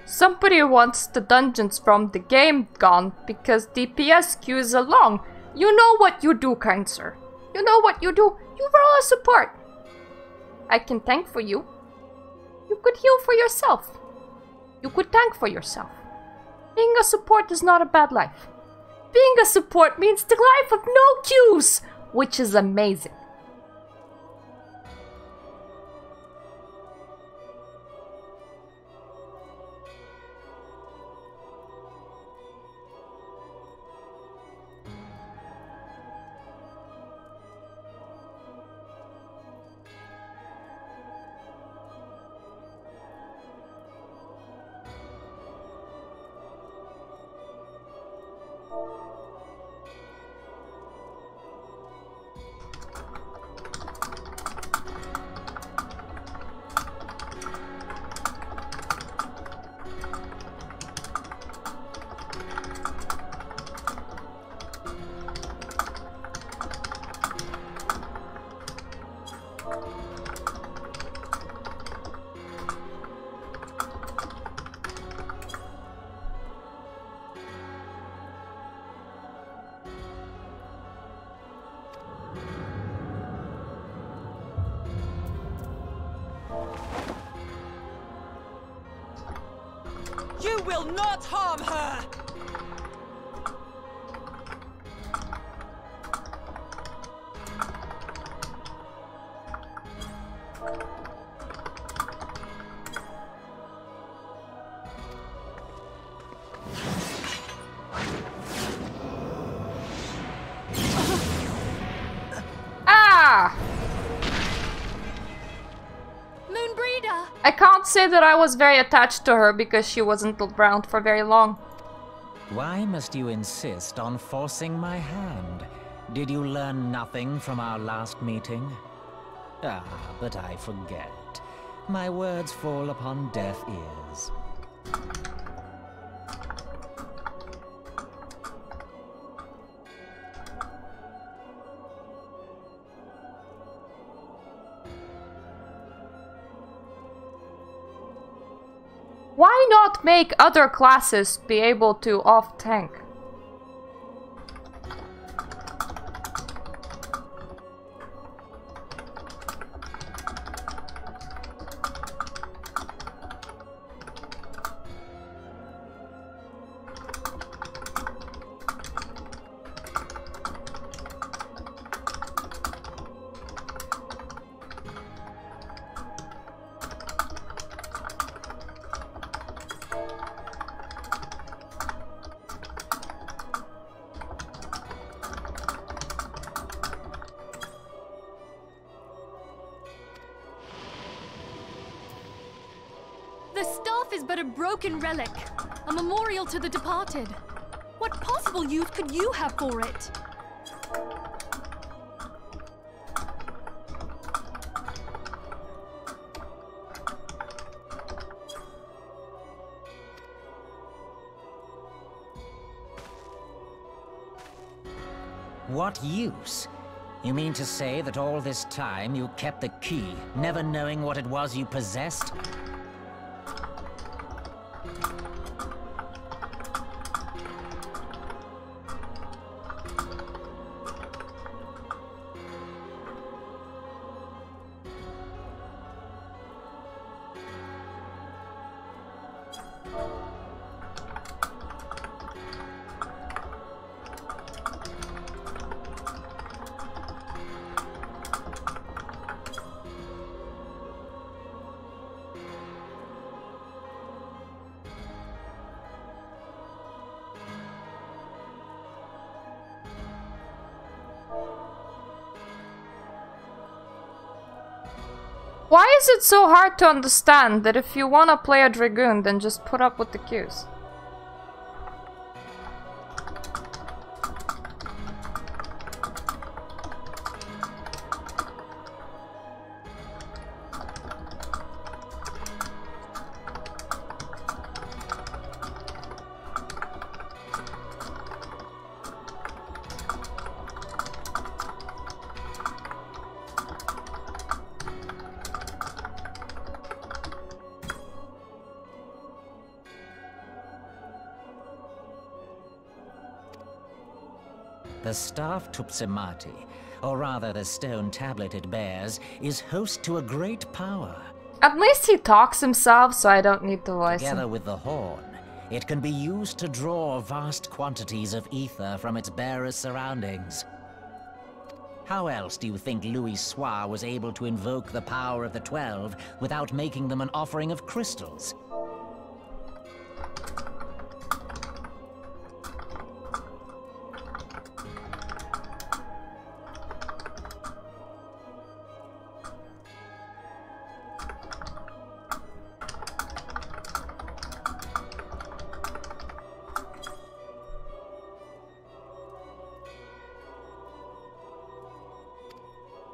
Somebody wants the dungeons from the game gone because DPS queues are long. You know what you do, kind sir. You know what you do. You roll a support. I can tank for you. You could heal for yourself. You could tank for yourself. Being a support is not a bad life. Being a support means the life of no queues, which is amazing. You will not harm her! I can't say that I was very attached to her because she wasn't around for very long. Why must you insist on forcing my hand? Did you learn nothing from our last meeting? Ah, but I forget. My words fall upon deaf ears. Why not make other classes be able to off-tank? staff is but a broken relic, a memorial to the departed. What possible use could you have for it? What use? You mean to say that all this time you kept the key, never knowing what it was you possessed? Why is it so hard to understand that if you wanna play a Dragoon, then just put up with the queues? The staff Tupsimati, or rather the stone tablet it bears, is host to a great power. At least he talks himself, so I don't need to voice Together him. with the horn, it can be used to draw vast quantities of ether from its bearer's surroundings. How else do you think Louis Soir was able to invoke the power of the 12 without making them an offering of crystals?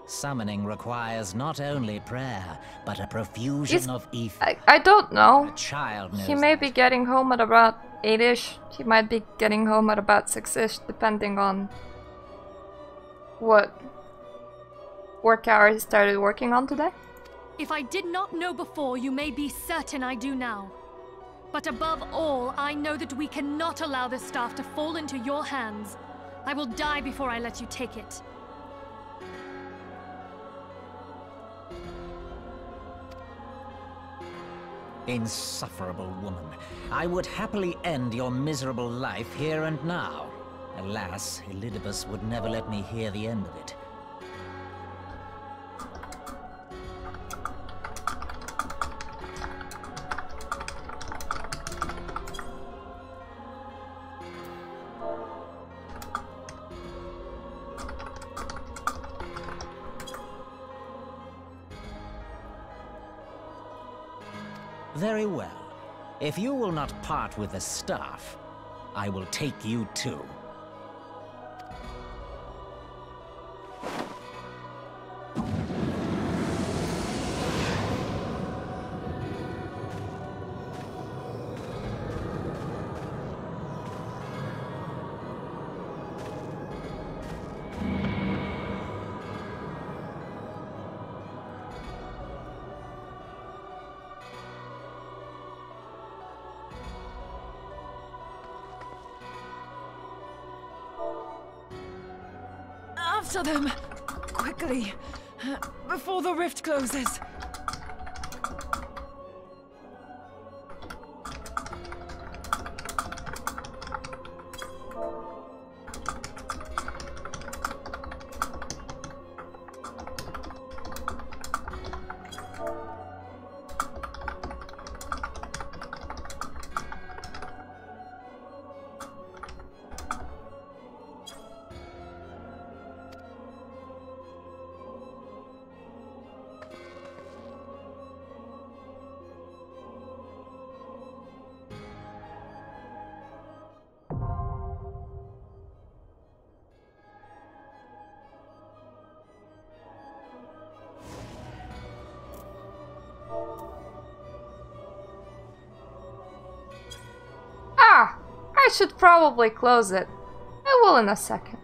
Summoning requires not only prayer, but a profusion of ether. I don't know. A child knows He may that. be getting home at about 8-ish. He might be getting home at about 6-ish, depending on what work hour he started working on today. If I did not know before, you may be certain I do now. But above all, I know that we cannot allow this staff to fall into your hands. I will die before I let you take it. Insufferable woman. I would happily end your miserable life here and now. Alas, Elidibus would never let me hear the end of it. Very well. If you will not part with the staff, I will take you too. After them! Quickly! Before the rift closes! I should probably close it. I will in a second.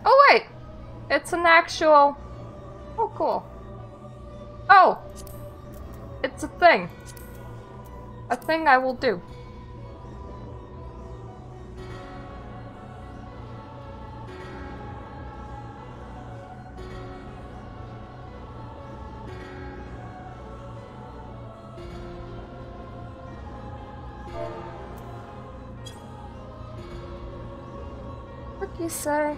Oh wait! It's an actual... Oh cool. Oh! It's a thing. A thing I will do. What do you say?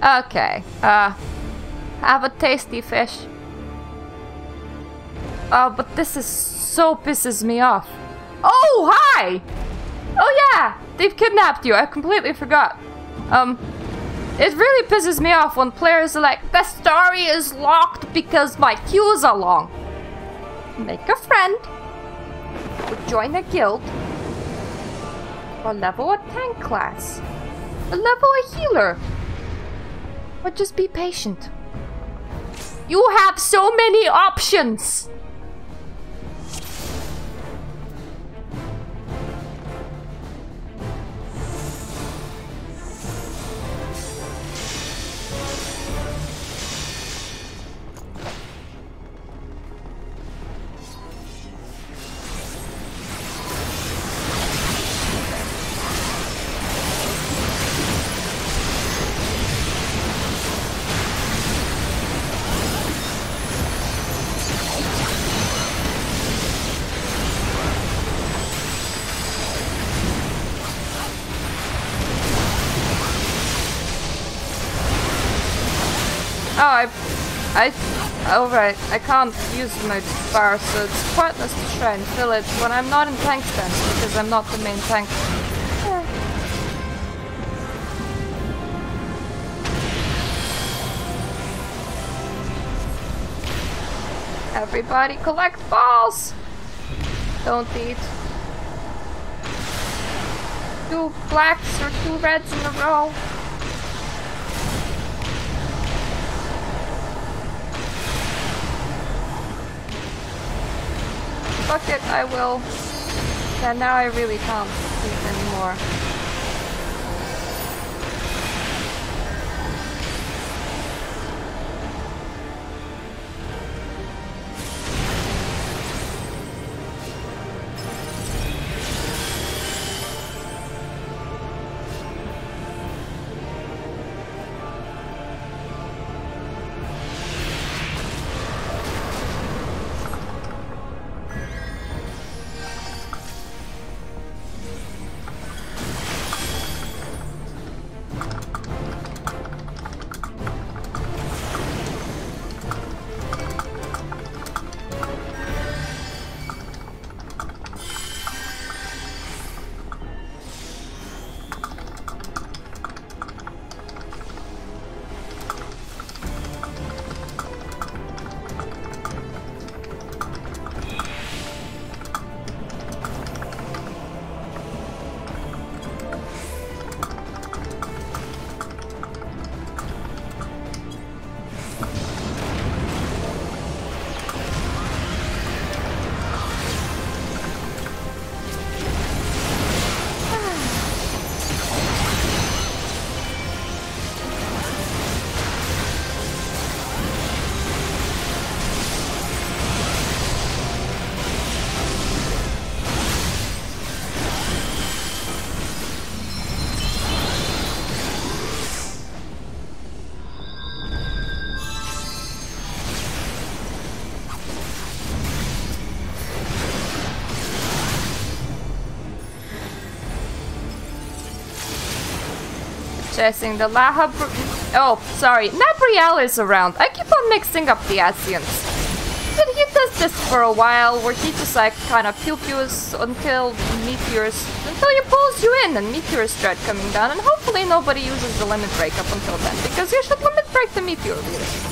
Okay, have a tasty fish. Oh, but this is so pisses me off. Oh, hi! Oh yeah, they've kidnapped you, I completely forgot. It really pisses me off when players are like, the story is locked because my queues are long. Make a friend, or join a guild, or level a tank class, or level a healer. Or just be patient. You have so many options! Oh right, I can't use my bar, so it's pointless to try and fill it when I'm not in tank stance because I'm not the main tank. Everybody collect balls! Don't eat 2 blacks or 2 reds in a row. Fuck it, I will. Yeah, now I really can't eat anymore. Chasing the Laha... Oh, sorry. Nabriel is around. I keep on mixing up the Ascians. But he does this for a while, where he just like kind of pew-pews until meteors... Until he pulls you in and meteors start coming down, and hopefully nobody uses the limit break up until then, because you should limit break the meteor leader.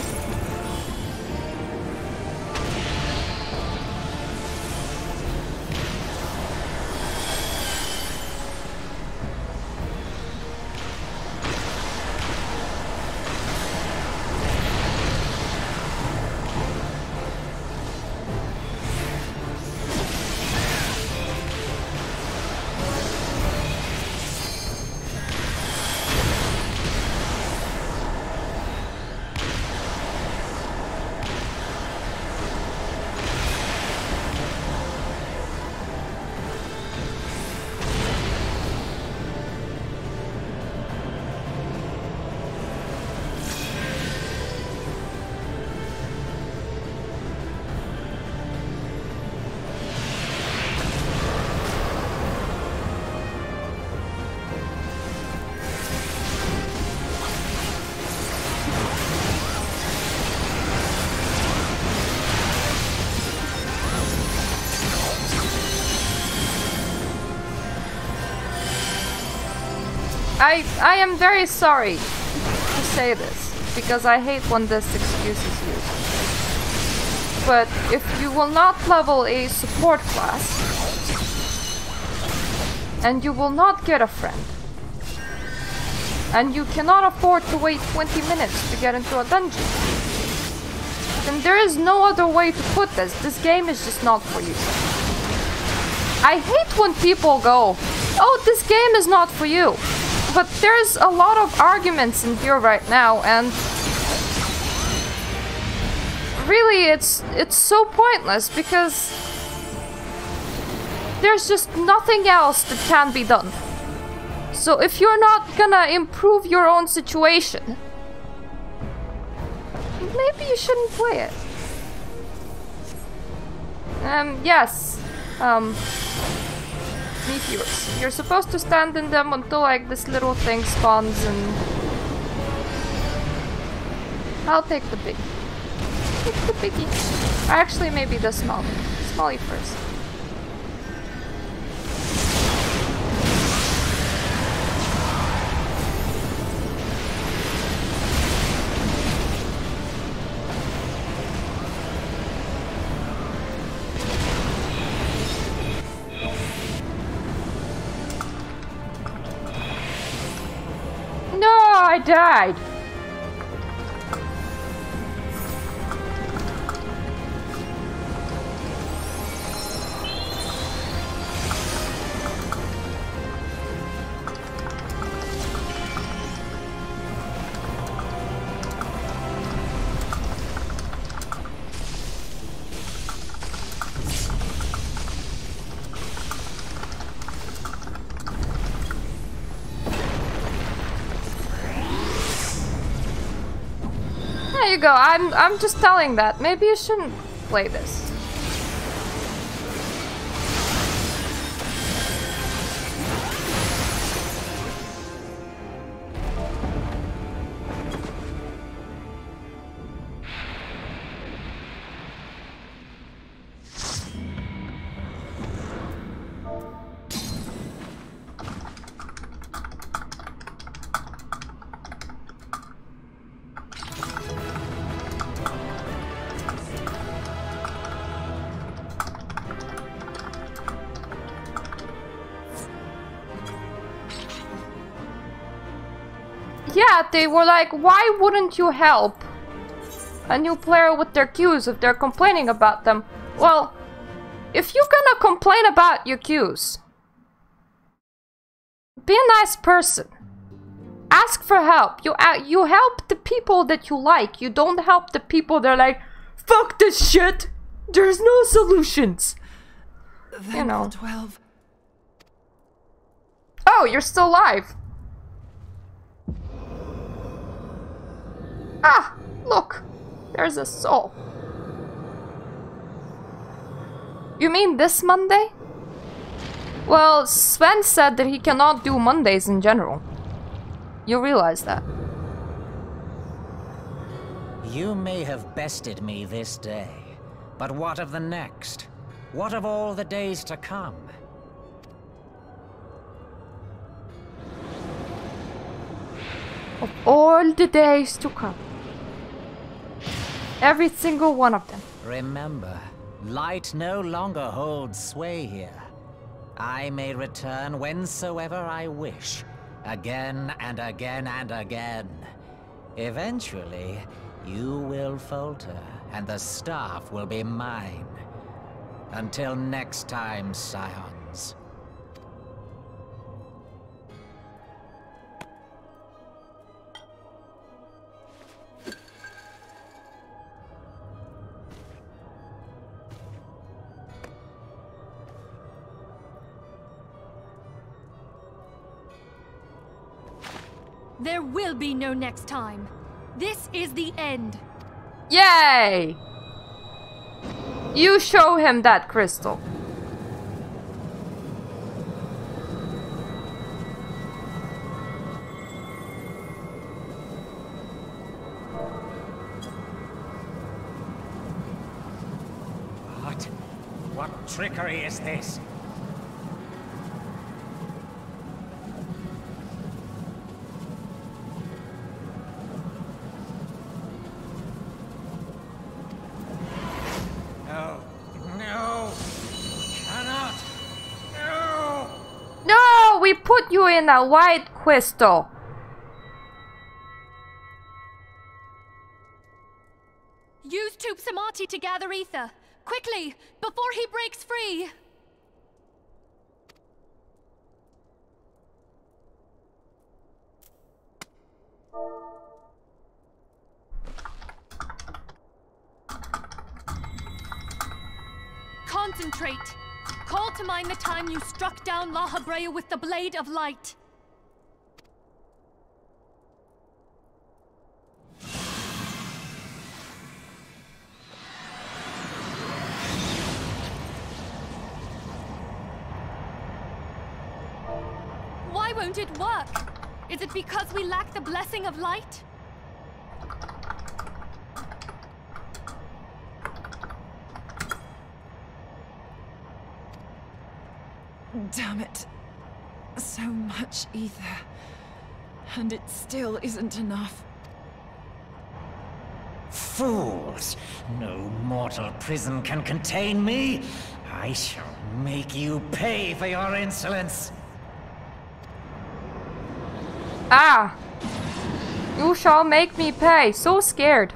I am very sorry to say this, because I hate when this excuse is used. But if you will not level a support class, and you will not get a friend, and you cannot afford to wait 20 minutes to get into a dungeon, then there is no other way to put this. This game is just not for you. I hate when people go, oh, this game is not for you. But there's a lot of arguments in here right now, and really it's so pointless, because there's just nothing else that can be done. So if you're not gonna improve your own situation, maybe you shouldn't play it. Yes. Meteors. You're supposed to stand in them until like this little thing spawns, and I'll take the big. Take the biggie. Actually, maybe the small. Smallie first. I died. There you go. I'm just telling that. Maybe you shouldn't play this. Yeah, they were like, why wouldn't you help a new player with their queues if they're complaining about them? Well, if you're gonna complain about your queues, be a nice person. Ask for help. You help the people that you like. You don't help the people that are like, fuck this shit. There's no solutions. Then you know. 12. Oh, you're still alive. Ah, look, there's a soul. You mean this Monday? Well, Sven said that he cannot do Mondays in general. You realize that. You may have bested me this day, but what of the next? What of all the days to come? Of all the days to come. Every single one of them. Remember, light no longer holds sway here. I may return whensoever I wish, again and again and again. Eventually, you will falter, and the staff will be mine. Until next time, scions. There will be no next time. This is the end. Yay! You show him that crystal. What trickery is this? We put you in a white crystal. Use Tube Samati to gather ether. Quickly, before he breaks free. Concentrate. Call to mind the time you struck down La Habrea with the Blade of Light. Why won't it work? Is it because we lack the blessing of light? Damn it. So much ether. And it still isn't enough. Fools! No mortal prison can contain me! I shall make you pay for your insolence! Ah! You shall make me pay. So scared.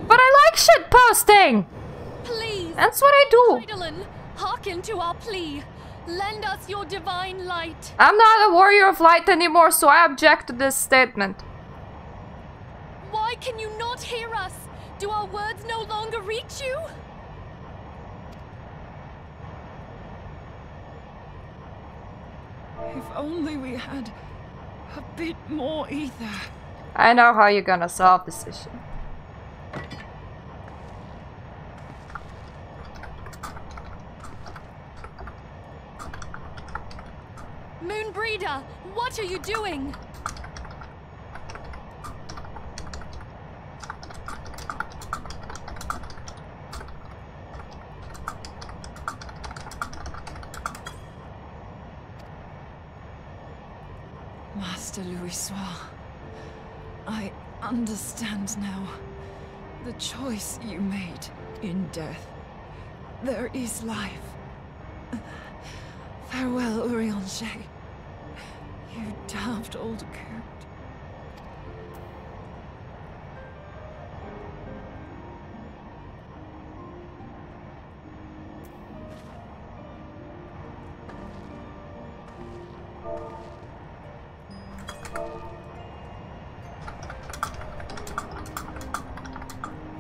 But I like shit posting! Please! That's what I do! Eidolon, hearken to our plea. Lend us your divine light. I'm not a warrior of light anymore, so I object to this statement. Why can you not hear us? Do our words no longer reach you? If only we had a bit more ether. I know how you're gonna solve this issue. Moonbreeder, what are you doing? Master Louisoix, I understand now. The choice you made in death. There is life. Farewell, Eorzea. You daft old coot.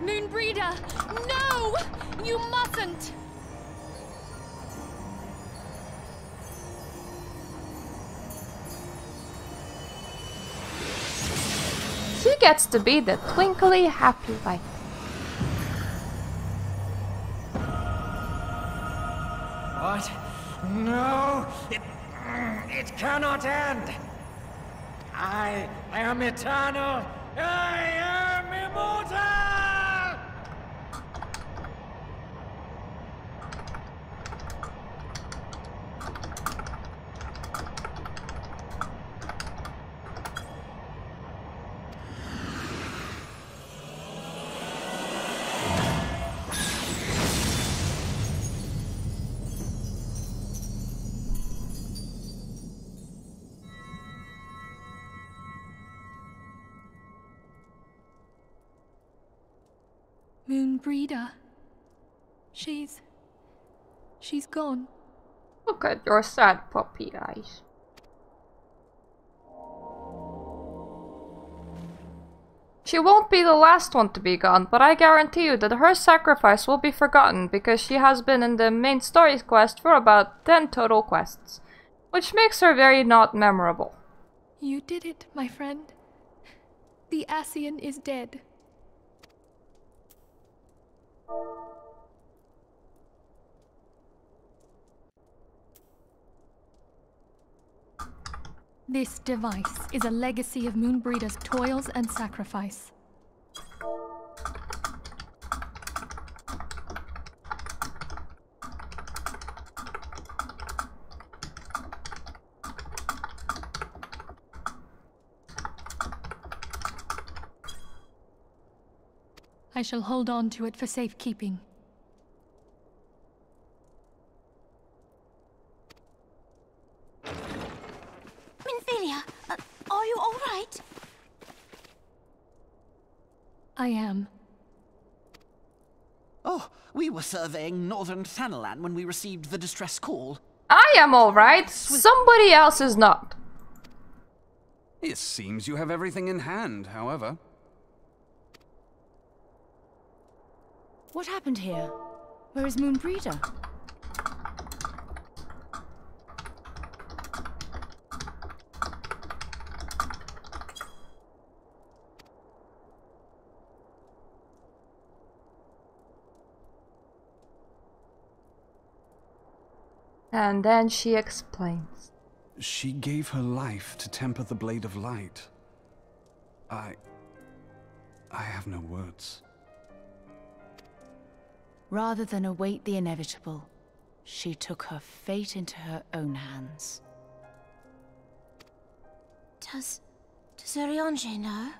Moonbreeder, no! You mustn't! She gets to be the twinkly happy wife. What? No! It cannot end! I am eternal! I am immortal! Moonbreeder. She's gone. Look at your sad puppy eyes. She won't be the last one to be gone, but I guarantee you that her sacrifice will be forgotten because she has been in the main story quest for about 10 total quests, which makes her very not memorable. You did it, my friend. The Ascian is dead. This device is a legacy of Moonbreeder's toils and sacrifice. I shall hold on to it for safekeeping. Are you all right? I am. Oh, we were surveying northern Thanalan when we received the distress call. I am alright. Somebody else is not. It seems you have everything in hand, however. What happened here? Where is Moonbreeder? And then she explains. She gave her life to temper the Blade of Light. I have no words. Rather than await the inevitable, she took her fate into her own hands. Does Eorzea know?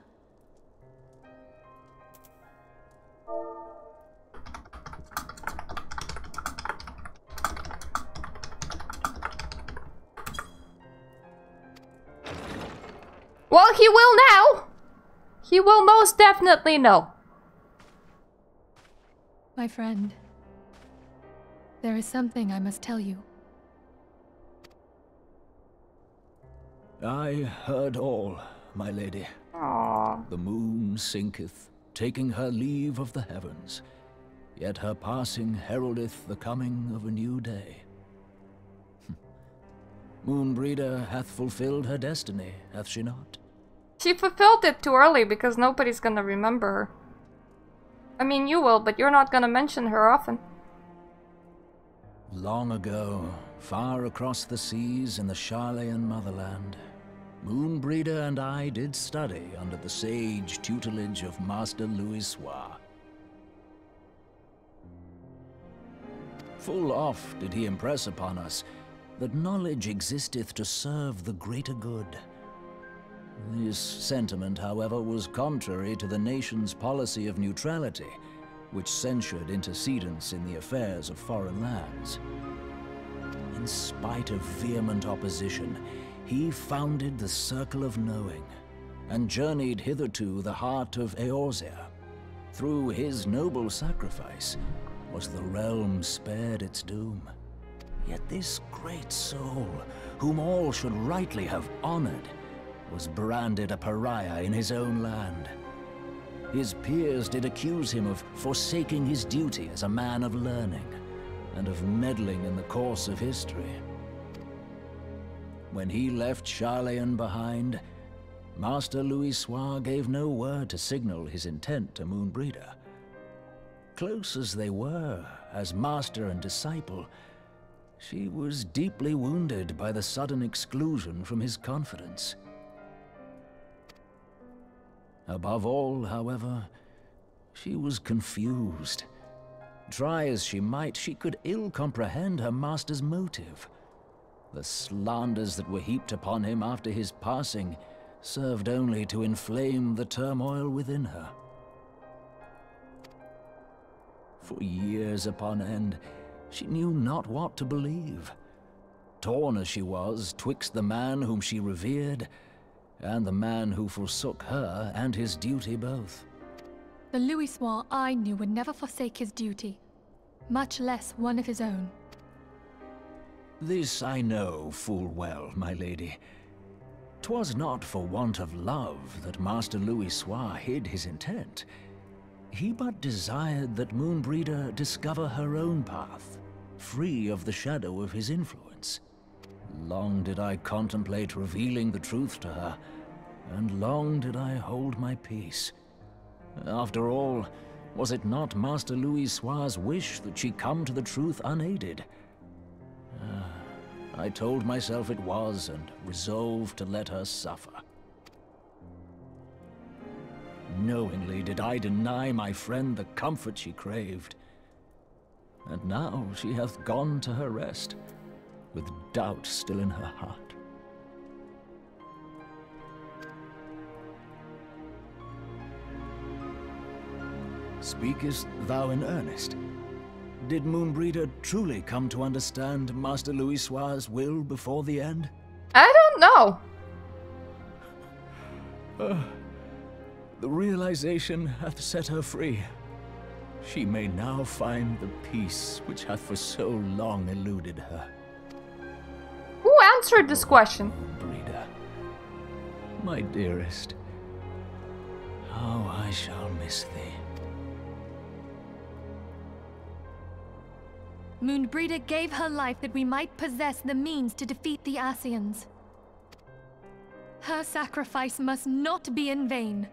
Well, he will now! He will most definitely know. My friend, there is something I must tell you. I heard all, my lady. Aww. The moon sinketh, taking her leave of the heavens. Yet her passing heraldeth the coming of a new day. Moonbreeder hath fulfilled her destiny, hath she not? She fulfilled it too early because nobody's gonna remember her. I mean, you will, but you're not gonna mention her often. Long ago, far across the seas in the Sharlayan motherland, Moonbreeder and I did study under the sage tutelage of Master Louisoix. Full oft did he impress upon us that knowledge existeth to serve the greater good. This sentiment, however, was contrary to the nation's policy of neutrality, which censured intercedence in the affairs of foreign lands. In spite of vehement opposition, he founded the Circle of Knowing, and journeyed hither to the heart of Eorzea. Through his noble sacrifice, was the realm spared its doom. Yet this great soul, whom all should rightly have honored, was branded a pariah in his own land. His peers did accuse him of forsaking his duty as a man of learning, and of meddling in the course of history. When he left Sharlayan behind, Master Louisoix gave no word to signal his intent to Moonbreeder. Close as they were, as master and disciple, she was deeply wounded by the sudden exclusion from his confidence. Above all, however, she was confused. Try as she might, she could ill comprehend her master's motive. The slanders that were heaped upon him after his passing served only to inflame the turmoil within her. For years upon end, she knew not what to believe. Torn as she was twixt the man whom she revered and the man who forsook her and his duty both. The Louisoix I knew would never forsake his duty, much less one of his own. This I know full well, my lady. 'Twas not for want of love that Master Louisoix hid his intent. He but desired that Moonbreeder discover her own path, free of the shadow of his influence. Long did I contemplate revealing the truth to her, and long did I hold my peace. After all, was it not Master Louisoix's wish that she come to the truth unaided? I told myself it was, and resolved to let her suffer. Knowingly did I deny my friend the comfort she craved. And now she hath gone to her rest, with doubt still in her heart. Speakest thou in earnest? Did Moonbreeder truly come to understand Master Louisoix's will before the end? I don't know. The realization hath set her free. She may now find the peace which hath for so long eluded her. Who answered this question? Moonbreeder, my dearest, how I shall miss thee. Moonbreeder gave her life that we might possess the means to defeat the Ascians. Her sacrifice must not be in vain.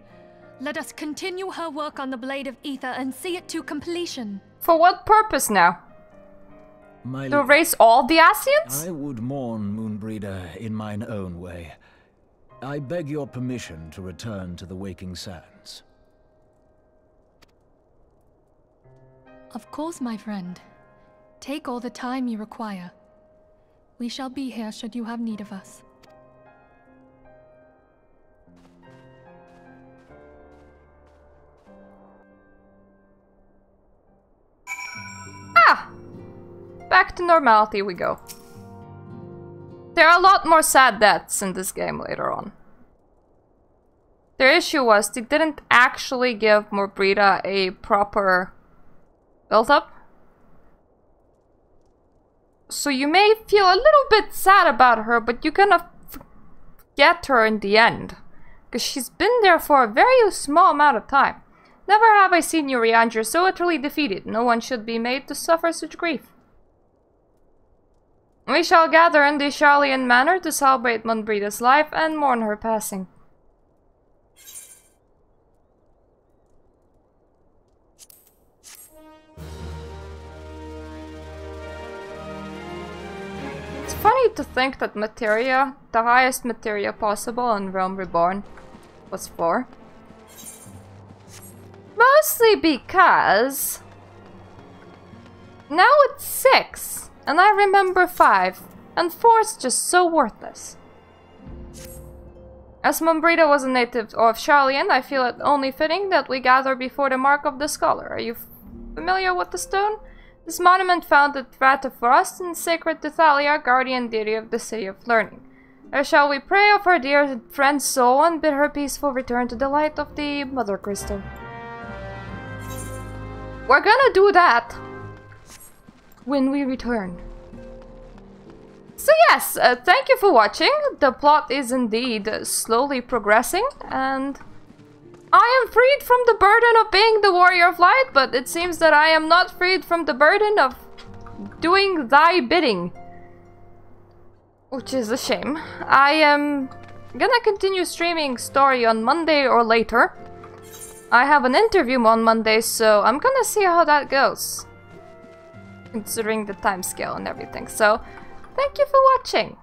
Let us continue her work on the Blade of Aether and see it to completion. For what purpose now? To erase all the Ascians? I would mourn Moonbreeder in mine own way. I beg your permission to return to the Waking Sands. Of course, my friend. Take all the time you require. We shall be here should you have need of us. Back to normality we go. There are a lot more sad deaths in this game later on. Their issue was they didn't actually give Moonbreeder a proper build-up. So you may feel a little bit sad about her, but you kind of forget her in the end. Because she's been there for a very small amount of time. Never have I seen Eorzea so utterly defeated. No one should be made to suffer such grief. We shall gather in the Charlian Manor to celebrate Moonbreeder's life and mourn her passing. It's funny to think that materia, the highest materia possible in Realm Reborn, was 4. Mostly because now it's 6. And I remember 5, and 4 is just so worthless. As Moonbreeder was a native of Charlian, I feel it only fitting that we gather before the Mark of the Scholar. Are you familiar with the stone? This monument found at Ratafrost and sacred to Thalia, guardian deity of the City of Learning. There shall we pray of our dear friend's soul and bid her peaceful return to the light of the Mother Crystal. We're gonna do that when we return. So yes, thank you for watching. The plot is indeed slowly progressing, and I am freed from the burden of being the Warrior of Light, but it seems that I am not freed from the burden of doing thy bidding. Which is a shame. I am gonna continue streaming story on Monday or later. I have an interview on Monday, so I'm gonna see how that goes, considering the timescale and everything. So, thank you for watching.